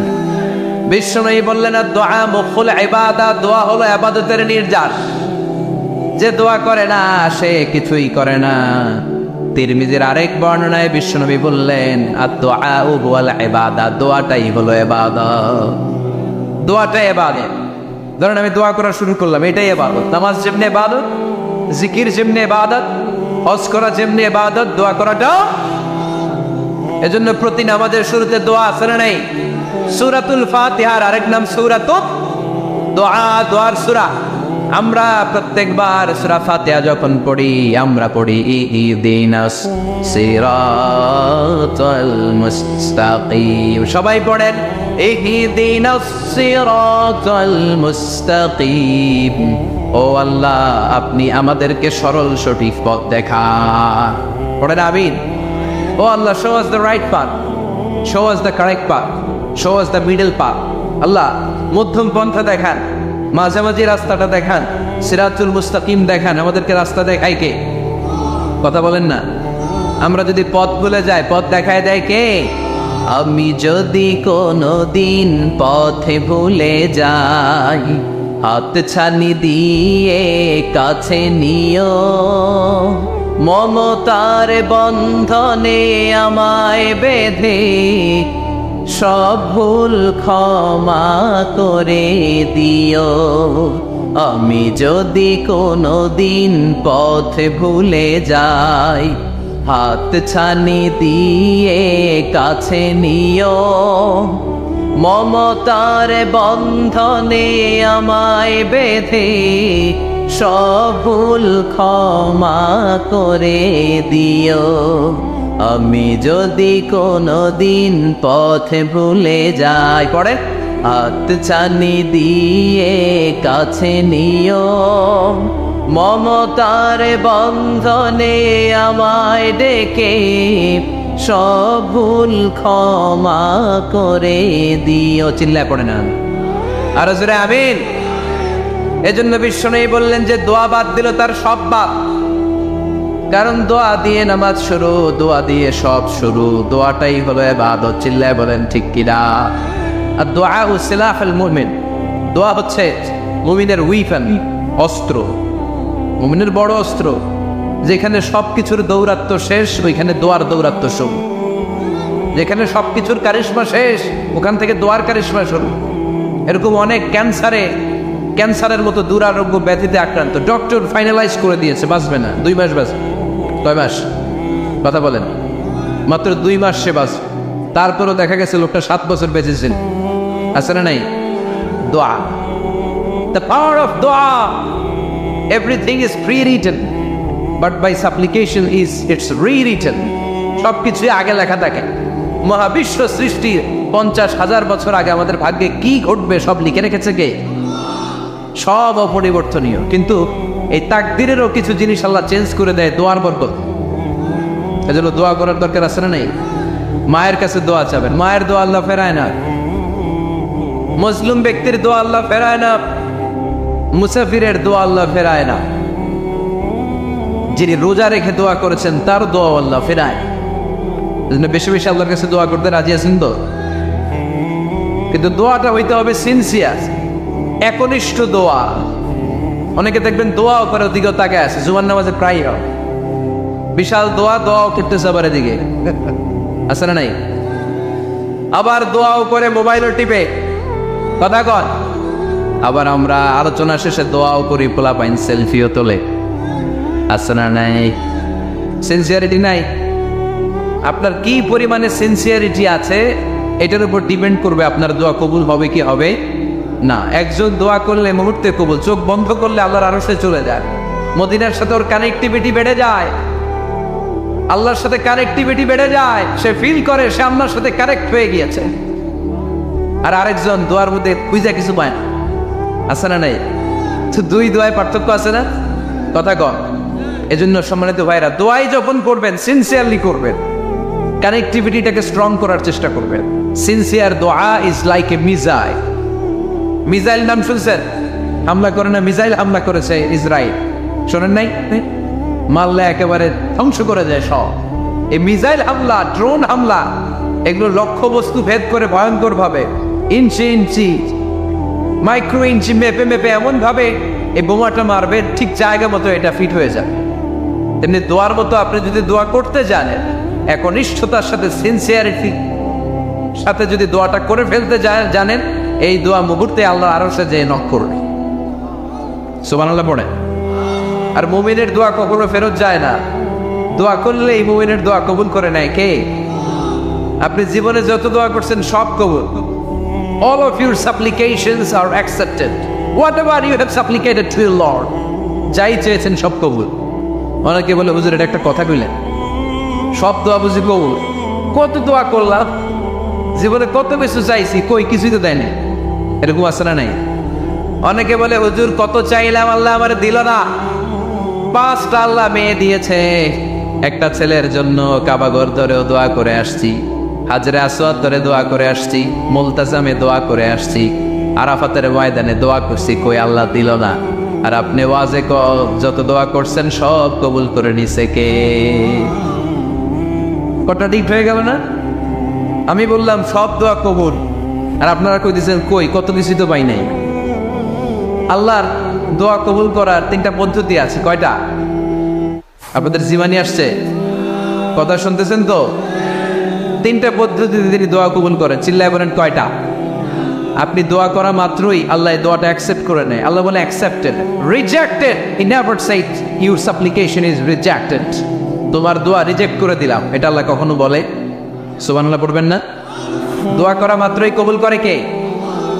বিশ্বনবী বললেন দোয়া মুখুল ইবাদত, দোয়া হলো ইবাদতের নির্যাস। যে দোয়া করে না সে কিছুই করে না। তিরমিজির আরেক বর্ণনায় বিশ্বনবী বললেন আদ-দুআ হুয়াল ইবাদত, দোয়াটাই হলো ইবাদত, দোয়াটাই ইবাদত। ধরেন আমি দোয়া করা শুরু করলাম, এটাই ইবাদত। নামাজ যেমনি ইবাদত, জিকির যেমনি ইবাদত, হজ করা যেমনি ইবাদত, দোয়া করাটাও। এজন্য প্রতি নামাজের শুরুতে দোয়া আছে না নাই? সূরাতুল ফাতিহার আরেক নাম সূরাতুদ দোয়া, দোয়ার সূরা। আমরা প্রত্যেকবার সূরা ফাতিহা যখন পড়ি আমরা পড়ি ইহদিনাস সিরাতাল মুস্তাকিম। সবাই পড়েন ইহদিনাস সিরাতাল মুস্তাকিম। ও আল্লাহ আপনি আমাদেরকে সরল সঠিক পথ দেখান। পড়েন আমিন। ও আল্লাহ, show us the right path, show us the correct path, show us the middle path. আল্লাহ মধ্যম পন্থা দেখান, মাঝামাঝি রাস্তাটা দেখান, সিরাতুল মুস্তাকিম দেখান। আমাদেরকে রাস্তা দেখায় কে? কথা বলেন না। আমরা যদি পথ ভুলে যাই পথ দেখায় দেয় কে? আমি যদি কোনদিন পথে ভুলে যাই হাত ছানি দিয়ে কাছে নিও, মমতার বন্ধনে আমায় বেঁধে সব ভুল ক্ষমা করে দিও। আমি যদি কোনো দিন পথ ভুলে যাই, হাত ছানি দিয়ে কাছে নিও। মমতার বন্ধনে আমায় বেঁধে সব ভুল ক্ষমা করে দিও। আমি যদি কোনো দিন পথে ভুলে যাই, পড়ে হাত ছানি দিয়ে কাছে নিও। মমতার বন্ধনে আমায় ডেকে সব ভুল ক্ষমা করে দিও। চিল্লায় পড়ে না আর জোরে আমিন। এজন্য বিশ্বনবী বললেন যে দোয়া বাদ দিল তার সব বাদ। কারণ দোয়া দিয়ে নামাজ শুরু, দোয়া দিয়ে সব শুরু। দোয়াটাই হলো ইবাদত। চিল্লায় বলেন ঠিক কিনা? আর দোয়া সিলাহুল মুমিন, দোয়া হচ্ছে মুমিনের উইপেন, অস্ত্র, মুমিনের বড় অস্ত্র। যেখানে সবকিছুর দৌরাত্ম শেষ, ওইখানে দোয়ার দৌরাত্ম শুরু। যেখানে সবকিছুর কারিশমা শেষ, ওখান থেকে দোয়ার কারিশমা শুরু। এরকম অনেক ক্যান্সারের মতো দুরারোগ্য ব্যাধিতে আক্রান্ত, ডক্টর ফাইনালাইজ করে দিয়েছে বাঁচবে না, 2 মাস বাঁচবে। কয় মাস? কথা বলেন। মাত্র 2 মাস সে বাঁচবে। তারপরও দেখা গেছে লোকটা 7 বছর বেঁচেছিল। আছে না নাই? দোয়া, দ্য পাওয়ার অফ দোয়া। Everything is prewritten, but by supplication is it's rewritten. সবকিছুই আগে লেখা থাকে। মহাবিশ্ব সৃষ্টির 50,000 বছর আগে আমাদের ভাগ্যে কি ঘটবে সব লিখে রেখেছে কে? সব অপরিবর্তনীয়। কিন্তু এই তাকদিরেরও কিছু জিনিস আল্লাহ চেঞ্জ করে দেয় দোয়ার বরকত। এজন্য দোয়া করার দরকার আছে না নেই? মায়ের কাছে দোয়া চাবেন, মায়ের দোয়া আল্লাহ ফেরায় না। মুসলিম ব্যক্তির দোয়া আল্লাহ ফেরায় না। মুসাফিরের দোয়া আল্লাহ ফেরায় না। যিনি রোজা রেখে দোয়া করেছেন তার দোয়া আল্লাহ ফেরায়। এজন্য বেশি বেশি আল্লাহর কাছে দোয়া করতে রাজি আছেন তো? কিন্তু দোয়াটা হইতে হবে সিনসিয়ার, একনিষ্ঠ দোয়া। অনেকে দেখবেন দোয়াও করে ওদিকেও তাকায় আছে, জুমার নামাজে প্রায় হয় বিশাল দোয়া, দোয়াও করতেছে আবার এদিকে, আছে না নাই? আবার দোয়াও করে মোবাইলও টিপে, কথা কন। আবার আমরা আলোচনা শেষে দোয়াও করি, পোলাপাইন সেলফিও তোলে, আছে না নাই? সিনসিয়ারিটি নাই। আপনার কি পরিমাণে সিনসিয়ারিটি আছে এটার উপর ডিপেন্ড করবে আপনার দোয়া কবুল হবে কি হবে না। একজন দোয়া করলে মুহূর্তে কবুল, চোখ বন্ধ করলে আল্লাহর আরশে চলে যায়। মদিনার সাথে ওর কানেক্টিভিটি বেড়ে যায়, আল্লাহর সাথে কানেক্টিভিটি বেড়ে যায়। সে ফিল করে সে আল্লাহর সাথে কানেক্ট হয়ে গিয়েছে। আর আরেকজন দোয়ার মধ্যে খুঁজে কিছু পায় না, আছে না নাই? তো 2 দোয়ায় পার্থক্য আছে না? কথা কন। এজন্য সম্মানিত ভাইরা, দোয়াই যখন করবেন সিনসিয়ারলি করবেন, কানেক্টিভিটিটাকে স্ট্রং করার চেষ্টা করবেন। সিনসিয়ার দোয়া is like a missile. Missile নাম শুনছেন? হামলা করে না, মিসাইল হামলা করেছে ইসরায়েল, শোনেন নাই? মারলে একেবারে ধ্বংস করে যায় সব। এই মিসাইল হামলা, ড্রোন হামলা, এগুলো লক্ষ্য বস্তু ভেদ করে ভয়ঙ্কর ভাবে, ইঞ্চি ইঞ্চি, মাইক্রো ইঞ্চি মেপে মেপে এমন ভাবে এই বোমাটা মারবে, ঠিক জায়গা মতো এটা ফিট হয়ে যাবে। তেমনি দোয়ার মতো আপনি যদি দোয়া করতে জানেন, একনিষ্ঠতার সাথে সিনসিয়ারিটি সাথে যদি দোয়াটা করে ফেলতে জানেন, এই দোয়া মুহূর্তে আল্লাহ আরশে যেয়ে নক করবে। সুবহানাল্লাহ পড়ে। আর মুমিনের দোয়া কখনো ফেরত যায় না। দোয়া করলে এই মুমিনের দোয়া কবুল করে নেয় কে? আপনি জীবনে যত দোয়া করছেন সব কবুল। All of your supplications are accepted. Whatever you have supplicated to your Lord, যাই চেয়েছেন সব কবুল। অনেকে বলে হুজুর এটা একটা কথা কইলেন, সব দোয়া বুঝি কবুল? কত দোয়া করলাম, জীবনে কত কিছু চাইছি, কই কিছুই তো দেয়নি। এরকম আছে না নাই? অনেকে বলে হুজুর কত চাইলাম আল্লাহ আমার দিল না। 5টা আল্লাহ মেয়ে দিয়েছে, একটা ছেলের জন্য কাবাঘর ধরেও দোয়া করে আসছি, হাজরে আসওয়াদ ধরে দোয়া করে আসছি, মুলতাজামে দোয়া করে আসছি, আরাফাতের ময়দানে দোয়া করছি, কই আল্লাহ দিল না। আর আপনি ওয়াজে যত দোয়া করছেন সব কবুল করে নিছে কে? কটা ঠিক হয়ে গেল না? আমি বললাম সব দোয়া কবুল, আর আপনারা কই দিচ্ছেন কই কত কিছু তো পাই নাই। আল্লাহর দোয়া কবুল করার 3টা পদ্ধতি আছে। কয়টা? আপনাদের জীবনী আসছে, কথা শুনতেছেন তো? তিনটা পদ্ধতিতে তিনি দোয়া কবুল করেন। চিল্লায় বলেন কয়টা? আপনি দোয়া করা মাত্রই আল্লাহ দোয়াটা অ্যাকসেপ্ট করে নেয়। আল্লাহ বলে accepted, rejected he never shed your সাপ্লিকেশন is rejected. তোমার দোয়া রিজেক্ট করে দিলাম, এটা আল্লাহ কখনো বলে? সুবহানাল্লাহ পড়বেন না? দোয়া করা মাত্রই কবুল করে কে?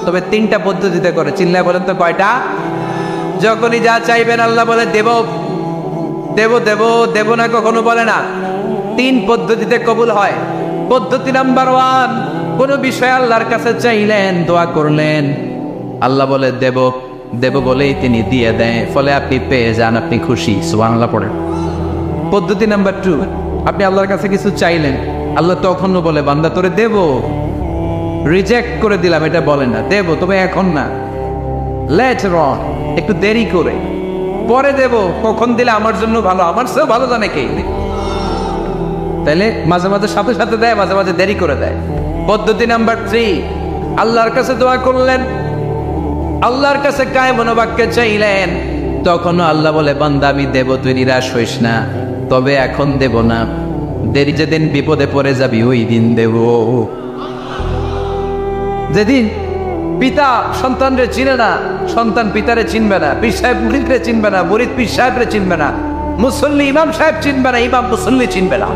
তবে তিনটা পদ্ধতিতে করে। চিল্লায় বলেন তো কয়টা? যখনই যা চাইবেন আল্লাহ বলে দেব দেব দেব দেব না, কখনো বলে না। তিন পদ্ধতিতে কবুল হয়। পদ্ধতি নাম্বার 1, কোন বিষয় আল্লাহর কাছে চাইলেন, দোয়া করলেন, আল্লাহ বলে দেব দেব বলেই তিনি দিয়ে দেন, ফলে আপনি পেয়ে যান, আপনি খুশি। সুবহানাল্লাহ পড়েন। পদ্ধতি নাম্বার 2, আপনি আল্লাহর কাছে কিছু চাইলেন, আল্লাহ তখনও বলে বান্দা তোরে দেব, রিজেক্ট করে দিলাম এটা বলে না, দেব তবে এখন না, লেটার অন, একটু দেরি করে, পরে দেব, কখন দিলে আমার জন্য ভালো, আমার চেয়েও ভালো জানে কে। তাইলে মাঝে মাঝে সাথে সাথে দেয়, মাঝে মাঝে দেরি করে দেয়। পদ্ধতি নাম্বার 3, আল্লাহর কাছে দোয়া করলেন, আল্লাহর কাছে কায়ে মনোবাক্যে চাইলেন, তখনও আল্লাহ বলে বান্দা আমি দেব, তুই নিরাশ হইস না, তবে এখন দেব না, দেরি যেদিন বিপদে পড়ে যাবি ওই দিন দেব। যেদিন পিতা সন্তানরে চিনে না, সন্তান পিতারে চিনবে না, পীর সাহেব মুরিদরে চিনবে না, মুরিদ পীর সাহেবরে চিনবে না, মুসল্লি ইমাম সাহেব চিনবে না, ইমাম মুসল্লি চিনবে না,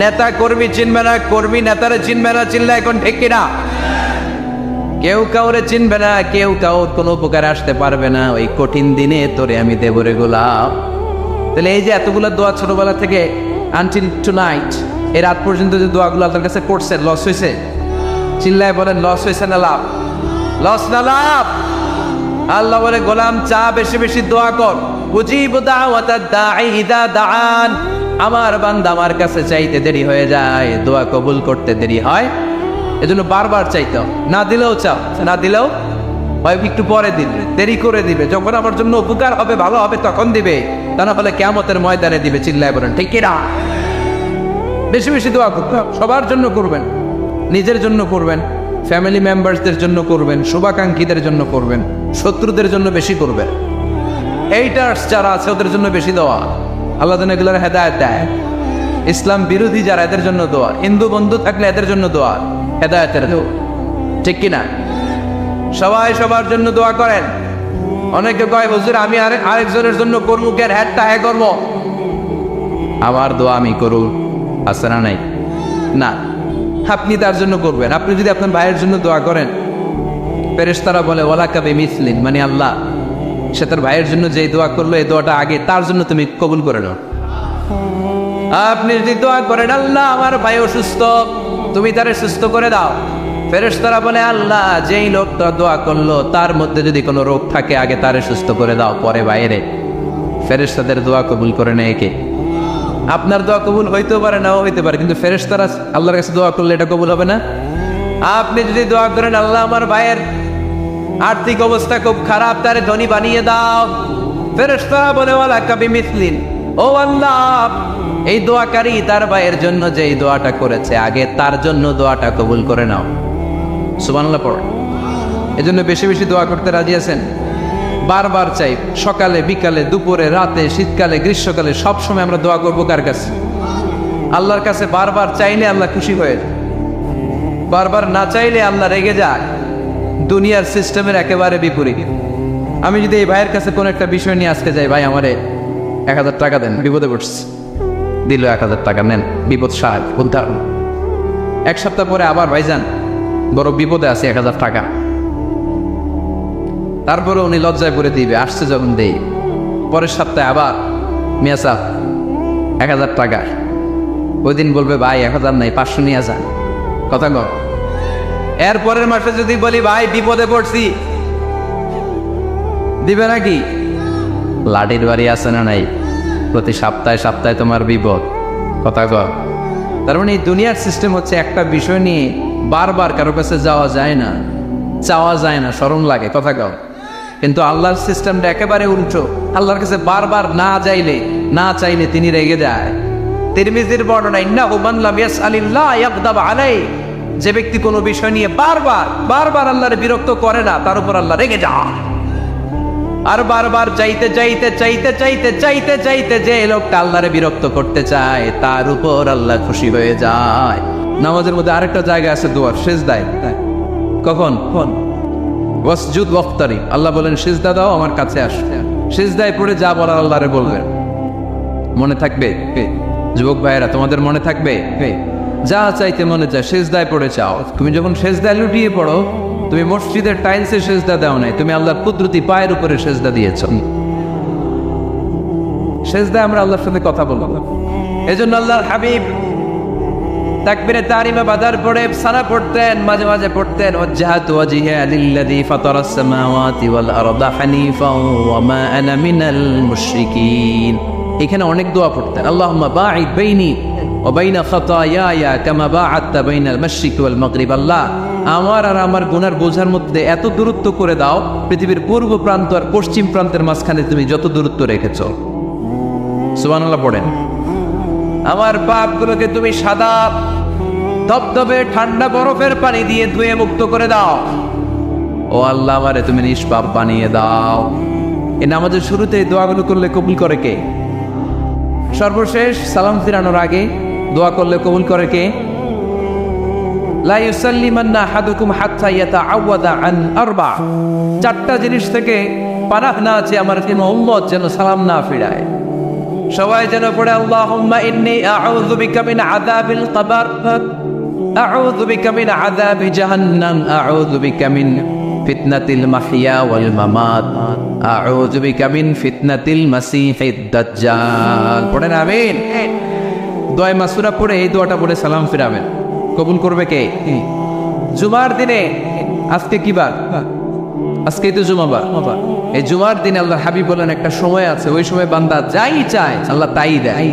নেতা কর্মী চিনবে না, কর্মী নেতারে চিনবে না। চিনলে এখন ঠিক কিনা? কেউ কাউরে চিনবে না, কেউ কাউর কোনো উপকারে আসতে পারবে না। ওই কঠিন দিনে তোরে আমি দেব রে গোলাম। তাহলে এই যে এতগুলো দোয়া ছোটবেলা থেকে আনটিল টুনাইট, এই রাত পর্যন্ত যে দোয়াগুলো আল্লাহর কাছে করছেন, লস হয়েছে? চিল্লায় বলেন লস হয়েছে না লাভ? লস না লাভ? আল্লাহ বলে গোলাম চা বেশি বেশি দোয়া কর, উজিবু দাওয়াতাদ দাঈ ইযা দাআন। আমার বান্দা আমার কাছে চাইতে দেরি হয়ে যায়, দোয়া কবুল করতে দেরি হয়, এজন্য বারবার চাইতে, না দিলেও চাও, না দিলেও হয় একটু পরে দিবে, দেরি করে দিবে, যখন আমার জন্য উপকার হবে, ভালো হবে, তখন দিবে, তা না হলে কিয়ামতের ময়দানে দিবে। চিল্লায় বলেন ঠিক কিনা? বেশি বেশি দোয়া করতে হবে, সবার জন্য করবেন, নিজের জন্য করবেন, ফ্যামিলি মেম্বারসদের জন্য করবেন, শুভাকাঙ্ক্ষীদের জন্য করবেন, শত্রুদের জন্য বেশি করবেন, এইটার্স যারা আছে ওদের জন্য বেশি দোয়া। আল্লাহ যেন এগুলোর হেদায়েত দেয়। ইসলাম বিরোধী যারা, এদের জন্য দোয়া। হিন্দু বন্ধু থাকলে এদের জন্য দোয়া, হেদায়েতের দোয়া, ঠিক কিনা? সবাই সবার জন্য দোয়া করেন। অনেকে কয় হুজুর আমি আরেকজনের জন্য করবো, কেন হ্যাটটা হ্যাঁ করবো, আমার দোয়া আমি করুন, আছে না নাই? না, আপনি তার জন্য করবেন। আপনি যদি আপনার ভাইয়ের জন্য দোয়া করেন, ফেরেশতারা বলে ওয়ালাকা বিমিসলিন, মানে আল্লাহ সে তার ভাইয়ের জন্য যেই দোয়া করলো, এই দোয়াটা আগে তার জন্য তুমি কবুল করে নাও। আপনি যদি দোয়া করেন আল্লাহ আমার ভাই অসুস্থ, তুমি তারে সুস্থ করে দাও, ফেরেশতারা বলে আল্লাহ যেই লোকটা দোয়া করলো তার মধ্যে যদি কোনো রোগ থাকে আগে তারে সুস্থ করে দাও, পরে বাইরে। ফেরেশতাদের দোয়া কবুল করে নেয় কে? আপনার দোয়া কবুল হইতেও পারে, নাও হইতে পারে, কিন্তু ফেরেশতারা আল্লাহর কাছে দোয়া করলে এটা কবুল হবে না। আপনি যদি দোয়া করেন আল্লাহ আমার ভাইয়ের আর্থিক অবস্থা খুব খারাপ, তারে ধনী বানিয়ে দাও, ফেরেশতারা বলে ওয়ালাকা বিমিসলিন, ও আল্লাহ এই দোয়াকারী তার ভাইয়ের জন্য যেই দোয়াটা করেছে আগে তার জন্য দোয়াটা কবুল করে নাও। সুবহানাল্লাহ পড়ে। এজন্য বেশি বেশি দোয়া করতে রাজি আছেন? বারবার চাই, সকালে বিকালে দুপুরে রাতে শীতকালে গ্রীষ্মকালে সব সময় আমরা দোয়া করবো কার কাছে? আল্লাহর কাছে। বারবার চাইলে আল্লাহ খুশি হয়ে যায়, বারবার না চাইলে আল্লাহ রেগে যায়। দুনিয়ার সিস্টেমের একেবারে বিপরীত। আমি যদি এই ভাইয়ের কাছে কোনো একটা বিষয় নিয়ে আজকে যাই, ভাই আমারে 1000 টাকা দেন, বিপদে পড়ছি, দিল 1000 টাকা, নেন বিপদ সাহায্য উদ্ধার। এক সপ্তাহ পরে আবার ভাইজান বড় বিপদে আছে, 1000 টাকা, তারপরে উনি লজ্জায় পড়ে দিবে, আসছে যখন দেই, পরের সপ্তাহে আবার মিয়া সাহ 1000 টাকা, ওই দিন বলবে ভাই 1000 নাই 500 নিয়ে যান, কথা কর। এর পরের মাসে যদি বলি ভাই বিপদে পড়ছি, দিবে নাকি? লাঠির বাড়ি আছে না নাই? প্রতি সপ্তাহে সপ্তাহে তোমার বিপদ, কথা কর। তার মানে এই দুনিয়ার সিস্টেম হচ্ছে একটা বিষয় নিয়ে বারবার কারো কাছে যাওয়া যায় না, চাওয়া যায় না, শরম লাগে, কথা কর। কিন্তু আল্লাহর সিস্টেমটা একেবারে উল্টো। আল্লাহর কাছে বারবার না চাইলে তিনি রেগে যায়। তিরমিজির বর্ণনা, ইন্নাহু মান লাম ইয়াসআলিল্লাহ ইয়াগদাব আলাইহি, যে ব্যক্তি কোনো বিষয় নিয়ে বারবার আল্লাহর বিরক্ত করে না, তার উপর আল্লাহ রেগে যায়। আর বারবার চাইতে চাইতে চাইতে চাইতে চাইতে চাইতে যে লোকটা আল্লাহরে বিরক্ত করতে চায় তার উপর আল্লাহ খুশি হয়ে যায়। নামাজের মধ্যে আরেকটা জায়গা আছে দোয়ার, সিজদায়। কখন? ওয়াসজুদ ওয়াক্তারিব, আল্লাহ বলেন সিজদা দাও, আমার কাছে আসো। সিজদায় পড়ে যা বলার আল্লাহরে বলবেন। মনে থাকবে যুবক ভাইয়েরা, তোমাদের মনে থাকবে? যা চাইতে মনে চায় সিজদায় পড়ে চাও। তুমি যখন সিজদায় লুটিয়ে পড়ো, তুমি মসজিদের টাইলসে সেজদা দাও নাই, তুমি আল্লাহর কুদরতি পায়ের উপরে সেজদা দিয়েছ। সেজদায় আমরা আল্লাহর সাথে কথা বলবো। এজন্য আল্লাহর হাবিব তাকবীরে তাহরিমা বাঁধার পরে সানা পড়তেন, মাঝে মাঝে পড়তেন ওয়াজহাতু ওয়াজহিয়া লিল্লাযী ফাতারাস সামাওয়াতি ওয়াল আরদা হানিফাও ওয়া মা আনা মিনাল মুশরিকিন। এখানে অনেক দোয়া পড়তেন। আল্লাহুম্মা বাঈদ বাইনি ওয়া বাইনা খাতায়ায়া কামা বাআদতা বাইনাল মাশরিকি ওয়াল মাগরিব। আল্লাহ, আমার আর আমার গুনার বোঝার মধ্যে এত দূরত্ব করে দাও, পৃথিবীর পূর্ব প্রান্ত আর পশ্চিম প্রান্তের মাঝখানে তুমি যত দূরত্ব রেখেছো। সুবহানাল্লাহ পড়েন। আমার পাপগুলোকে তুমি সাদা ধবধবে ঠান্ডা বরফের পানি দিয়ে ধুয়ে মুক্ত করে দাও। ও আল্লাহ, আমারে তুমি নিষ্পাপ বানিয়ে দাও। এই নামাজের শুরুতে এই দোয়াগুলো করলে কবুল করে কে? সর্বশেষ সালাম ফিরানোর আগে দোয়া করলে কবুল করে কে? লা ইউসাল্লিমান্না আহাদুকুম হাত্তা ইয়াতাআওয়াদা আন আরবা। চারটা জিনিস থেকে পানাহ না আছে আমার কোন উম্মত যেন সালাম না ফিরায়। সবাই যেন পড়ে আল্লাহুম্মা ইন্নী আউযু বিকা মিন আযাবিল কবর, আউযু বিকা মিন আযাবি জাহান্নাম, আউযু বিকা মিন ফিতনাতিল মাহইয়া ওয়াল মামাত, আউযু বিকা মিন ফিতনাতিল মাসিহিদ দাজ্জাল। পড়েন আমিন। দোয়া মাসুরা পড়ে এই দোয়াটা পড়ে সালাম ফিরাবেন। কবুল করবে কে? জুমার দিনে। আজকে কি বার? আজকেই তো জুমাবার। এই জুমার দিনে আল্লাহ হাবিব বলেন একটা সময় আছে, ওই সময় বান্দা যাই চায় আল্লাহ তাই দেয়।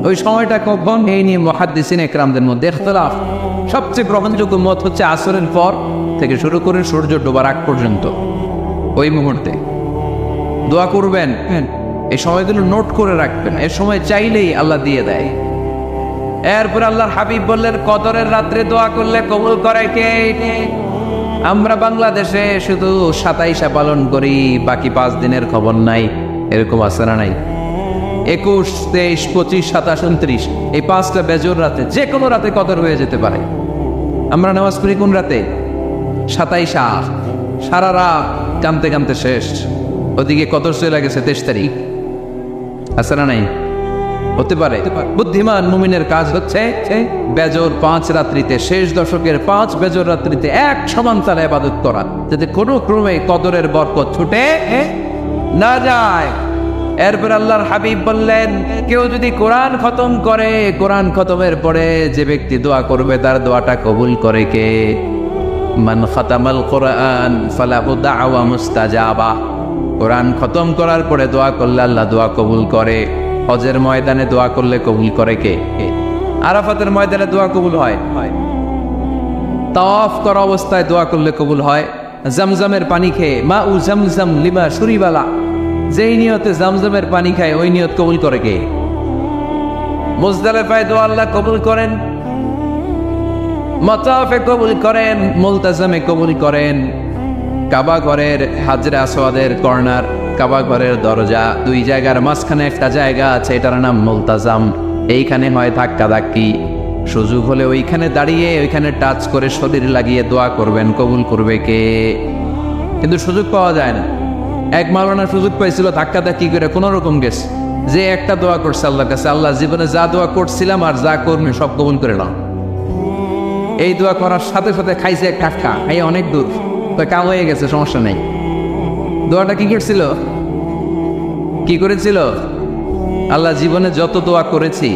ওই সময়টা কখন? এই নিয়ে মুহাদ্দিসিন ইকরামদের মধ্যে ইখতিলাফ। সবচেয়ে গ্রহণযোগ্য মত হচ্ছে আসরের পর থেকে শুরু করে সূর্য ডোবার আগ পর্যন্ত। ওই মুহূর্তে দোয়া করবেন, এই সময়গুলো নোট করে রাখবেন। এর সময় চাইলেই আল্লাহ দিয়ে দেয়। এরপর আল্লাহর হাবিব বললেন কদরের রাত্রে দোয়া করলে কবুল করে কে? আমরা বাংলাদেশে শুধু 27 পালন করি, বাকি 5 দিনের খবর নাই। এরকম আছে না নাই? 21, 23, 25, 27, 29 এই 5টা বেজোর রাতে, যে কোনো রাতে কদর হয়ে যেতে পারে। আমরা নামাজ পড়ি কোন রাতে? 27। সারা রাত কামতে কামতে শেষ, ওদিকে কদর চলে গেছে 23 তারিখ। আছে না নাই? হতে পারে। বুদ্ধিমান মুমিনের কাজ হচ্ছে বেজর 5 রাত্রিতে, শেষ দশকের 5 বেজর রাত্রিতে এক সমান তালে ইবাদত করা, যাতে কোনো ক্রমে কদরের বরকত ছুটে না যায়। এরপর আল্লাহর হাবিব বললেন কেউ যদি কোরআন খতম করে, কোরআন খতমের পরে যে ব্যক্তি দোয়া করবে তার দোয়াটা কবুল করে কে? মান খাতামাল কোরআন ফালাহু দাওয়া মুস্তাজাবা। কোরআন খতম করার পরে দোয়া করলে আল্লাহ দোয়া কবুল করে। হজের ময়দানে দোয়া করলে কবুল করে কে? আরাফাতের ময়দানে দোয়া কবুল হয়। তাওয়াফ করা অবস্থায় দোয়া করলে কবুল হয়। জামজামের পানি খেয়ে মা উ জামজাম লিমা শুরিবালা, যেই নিয়তে জামজামের পানি খায় ওই নিয়ত কবুল করে কে? মুজদালিফায় দোয়া আল্লাহ কবুল করেন, মাতাফে কবুল করেন, মুলতাজামে কবুল করেন। কাবা ঘরের হাজরে আসওয়াদের কর্নার, কাবা ঘরের দরজা, 2 জায়গার মাঝখানে একটা জায়গা আছে, এটার নাম মুলতাজাম। এইখানে হয় ধাক্কা ধাক্কি। সুযোগ হলে ওইখানে দাঁড়িয়ে ওইখানে টাচ করে শরীর লাগিয়ে দোয়া করবেন, কবুল করবে কে? কিন্তু সুযোগ পাওয়া যায় না। এক মাওলানা সুযোগ পাইছিল, ধাক্কা ধাক্কি করে কোন রকম গেছে, যে একটা দোয়া করছে আল্লাহর কাছে, আল্লাহ জীবনে যা দোয়া করছিলাম আর যা করবে সব কবুল করে নাও। এই দোয়া করার সাথে সাথে খাইছে এক ধাক্কা, এই অনেক দূর, তো কাম হয়ে গেছে, সমস্যা নেই। দোয়াটা কি করছিল? কি করেছিল? আল্লাহ জীবনে যত দোয়া করেছি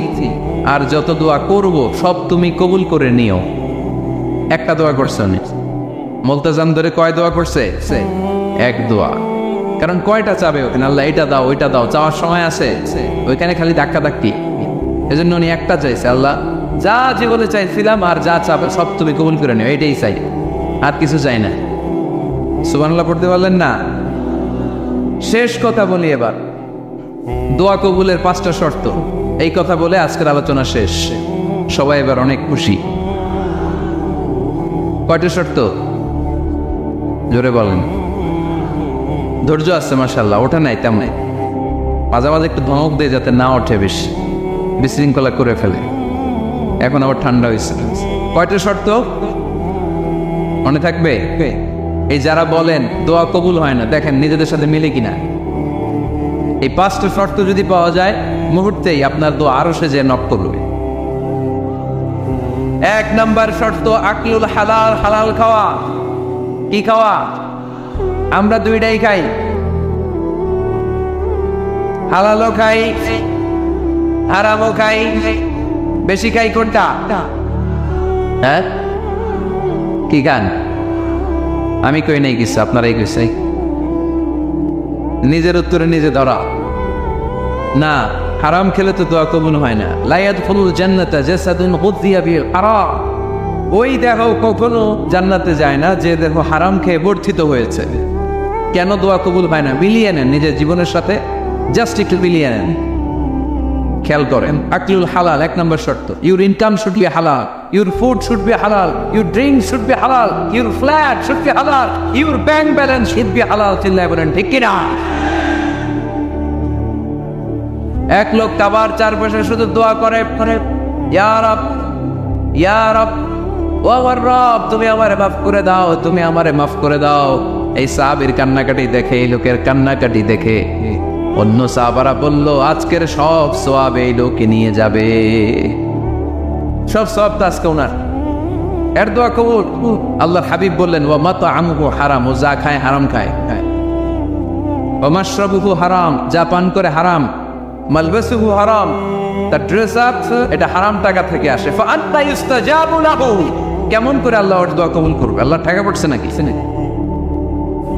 আর যত দোয়া করব সব তুমি কবুল করে নিও। একটা দোয়া করছে উনি। মুলতাজাম ধরে কয় দোয়া করছে? এক দোয়া। কারণ কয়টা চাবে ওখানে? আল্লাহ এটা দাও ওইটা দাও, চাওয়ার সময় আছে? ওইখানে খালি ধাক্কা ধাক্কি। এজন্য উনি একটা চাইছে, আল্লাহ যা জীবনে চাইছিলাম আর যা চাবে সব তুমি কবুল করে নিও, এটাই চাই, আর কিছু চাই না। সুবহানাল্লাহ পড়তে পারলেন না? শেষ কথা বলি এবার, দোয়া কবুলের 5টা শর্ত। এই কথা বলে আজকের আলোচনা শেষ। সবাই এবার অনেক খুশি। কয়টা শর্ত? জোরে বলেন। ধৈর্য আছে মাশাআল্লাহ, ওঠে নাই তেমন, মাঝে মাঝে একটু ধমক দেয় যাতে না ওঠে, বেশি বিশৃঙ্খলা করে ফেলে। এখন আবার ঠান্ডা হয়েছে। কয়টা শর্ত মনে থাকবে? এই যারা বলেন দোয়া কবুল হয় না, দেখেন নিজেদের সাথে মিলে কিনা। এই 5টা শর্ত যদি পাওয়া যায়, মুহূর্তেই আপনার দোয়া আরো সে যে নক করবে। 1 নাম্বার শর্ত আকলুল হালাল, হালাল খাওয়া। কি খাওয়া? আমরা দুইটাই খাই, হালালও খাই হারামও খাই। বেশি খাই কোনটা? হ্যাঁ কি গান? আমি কই নাই কিছু, আপনারাই কইছে। নিজের উত্তরে নিজে ধরা না। হারাম খেলে তো দোয়া কবুল হয় না। লা ইয়াদখুলুল জান্নাতা জাসাদুন গুযিয়া বিল হারাম। ওই দেখো কখনো জান্নাতে যায় না যে দেখো হারাম খেয়ে বর্ধিত হয়েছে। কেন দোয়া কবুল হয় না? মিলিয়ে নেন নিজের জীবনের সাথে, জাস্ট একটু মিলিয়ে নেন, খেয়াল করেন। আকলুল হালাল 1 নম্বর শর্ত। ইউর ইনকাম শুড বি হালাল, ইউর ফুড শুড বি হালাল, ইউর ড্রিঙ্ক শুড বি হালাল, ইউর ফ্ল্যাট শুড বি হালাল, your bank balance should be হালাল। চিল্লায় বলেন ঠিক কিনা? এক লোক কাবার চারপাশে শুধু দোয়া করে, ইয়া রব, ইয়া রব, ও আমার রব, তুমি আমারে মাফ করে দাও, তুমি আমারে মাফ করে দাও। এই সাহাবীর কান্নাকাটি দেখে, এই লোকের কান্নাকাটি দেখে অন্য সাহাবারা বলল, আজকের সব সওয়াব এই লোকে নিয়ে যাবে, সব সওয়াব তো আজকে ওনার। এর দোয়া কবুল। আল্লাহর হাবিব বললেন, ওয়া মাতআমুহু হারাম, ও যা খায় হারাম খায়। ওয়া মাশরাবুহু হারাম, যা পান করে হারাম। মালবাসুহু হারাম, তার ড্রেস আপ এটা হারাম টাকা থেকে আসে। ফাআন্তা ইস্তাজাবু লাহু, কেমন করে আল্লাহ ওর দোয়া কবুল করবে? আল্লাহ টাকা পড়ছে নাকি?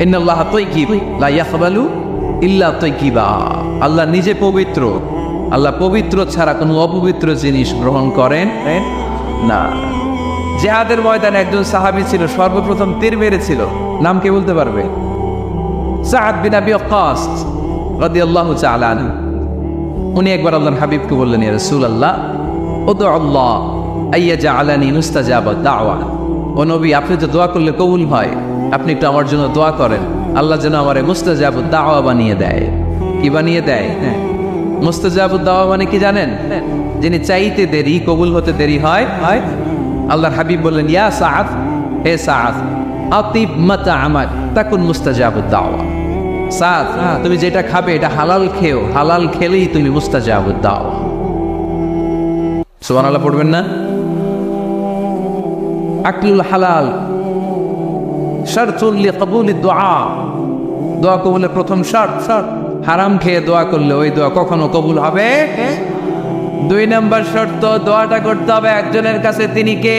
ইন্নাল্লাহা তাইয়্যিব লা ইয়াকবালু ইল্লা তাইয়্যিবা। আল্লাহ নিজে পবিত্র, আল্লাহ পবিত্র ছাড়া কোনো অপবিত্র জিনিস গ্রহণ করেন না। জিহাদের ময়দানে একজন সাহাবী ছিল, সর্বপ্রথম তীর মেরেছিল। নাম কে বলতে পারবে? সাআদ বিন আবি ওয়াক্কাস রাদিয়াল্লাহু তাআলা আনহু। উনি একবার আল্লাহর হাবিবকে বললেন, ইয়া রাসূলুল্লাহ, উদু আল্লাহ আইয়াজআলানি মুস্তাজাবা দাওয়া। ও নবী, আপনি তো দোয়া করলে কবুল হয়, আপনি একটু আমার জন্য দোয়া করেন, আল্লাহ যেন আমারে মুস্তাজাবুদ দাওয়া বানিয়ে দেয়। কি বানিয়ে দেয়? মুস্তাজাবুদ দাওয়া মানে কি জানেন? যিনি চাইতে দেরি, কবুল হতে দেরি হয়। আল্লাহর হাবিব বললেন, ইয়া সাআদ, হে সাআদ, আতিব মাতআমাক তাকুন মুস্তাজাবুদ দাওয়া। সাআদ, তুমি যেটা খাবে এটা হালাল খেও, হালাল খেলেই তুমি মুস্তাজাবুদ দাওয়া। সুবহানাল্লাহ পড়বেন না? আকলুল হালাল শারতুল লিকবুলিদ দুআ, দোয়া কবুলের প্রথম শর্ত। হারাম খেয়ে দোয়া করলে ওই দোয়া কখনো কবুল হবে। 2 নম্বর শর্ত, দোয়াটা করতে হবে একজনের কাছে, তিনি কে?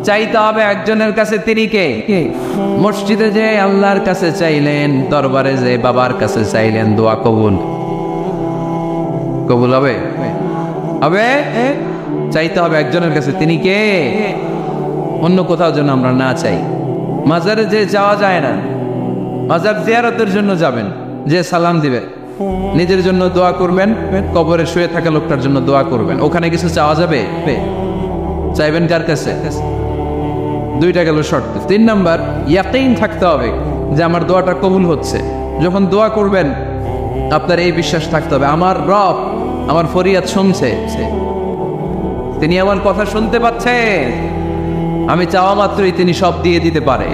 চাইতে হবে একজনের কাছে, তিনি কে? মসজিদে যে আল্লাহর কাছে চাইলেন, দরবারে যে বাবার কাছে চাইলেন, দোয়া কবুল কবুল হবে? হবে। চাইতে হবে একজনের কাছে, তিনি কে? অন্য কোথাও যেন আমরা না চাই। মাজারে যে যাওয়া যায় না, মাজার জিয়ারতের জন্য যাবেন, যে সালাম দিবেন, নিজের জন্য দোয়া করবেন, কবরে শুয়ে থাকা লোকটার জন্য দোয়া করবেন। ওখানে কিছু চাওয়া যাবে? চাইবেন কার কাছে? 2টা গেল শর্ত। 3 নাম্বার, ইয়াকিন থাকতে হবে যে আমার দোয়াটা কবুল হচ্ছে। যখন দোয়া করবেন আপনার এই বিশ্বাস থাকতে হবে, আমার রব আমার ফরিয়াদ শুনছে, তিনি আমার কথা শুনতে পাচ্ছেন, আমি চাওয়া মাত্রই তিনি সব দিয়ে দিতে পারে,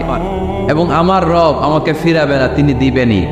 এবং আমার রব আমাকে ফিরাবে না, তিনি দিবেনই।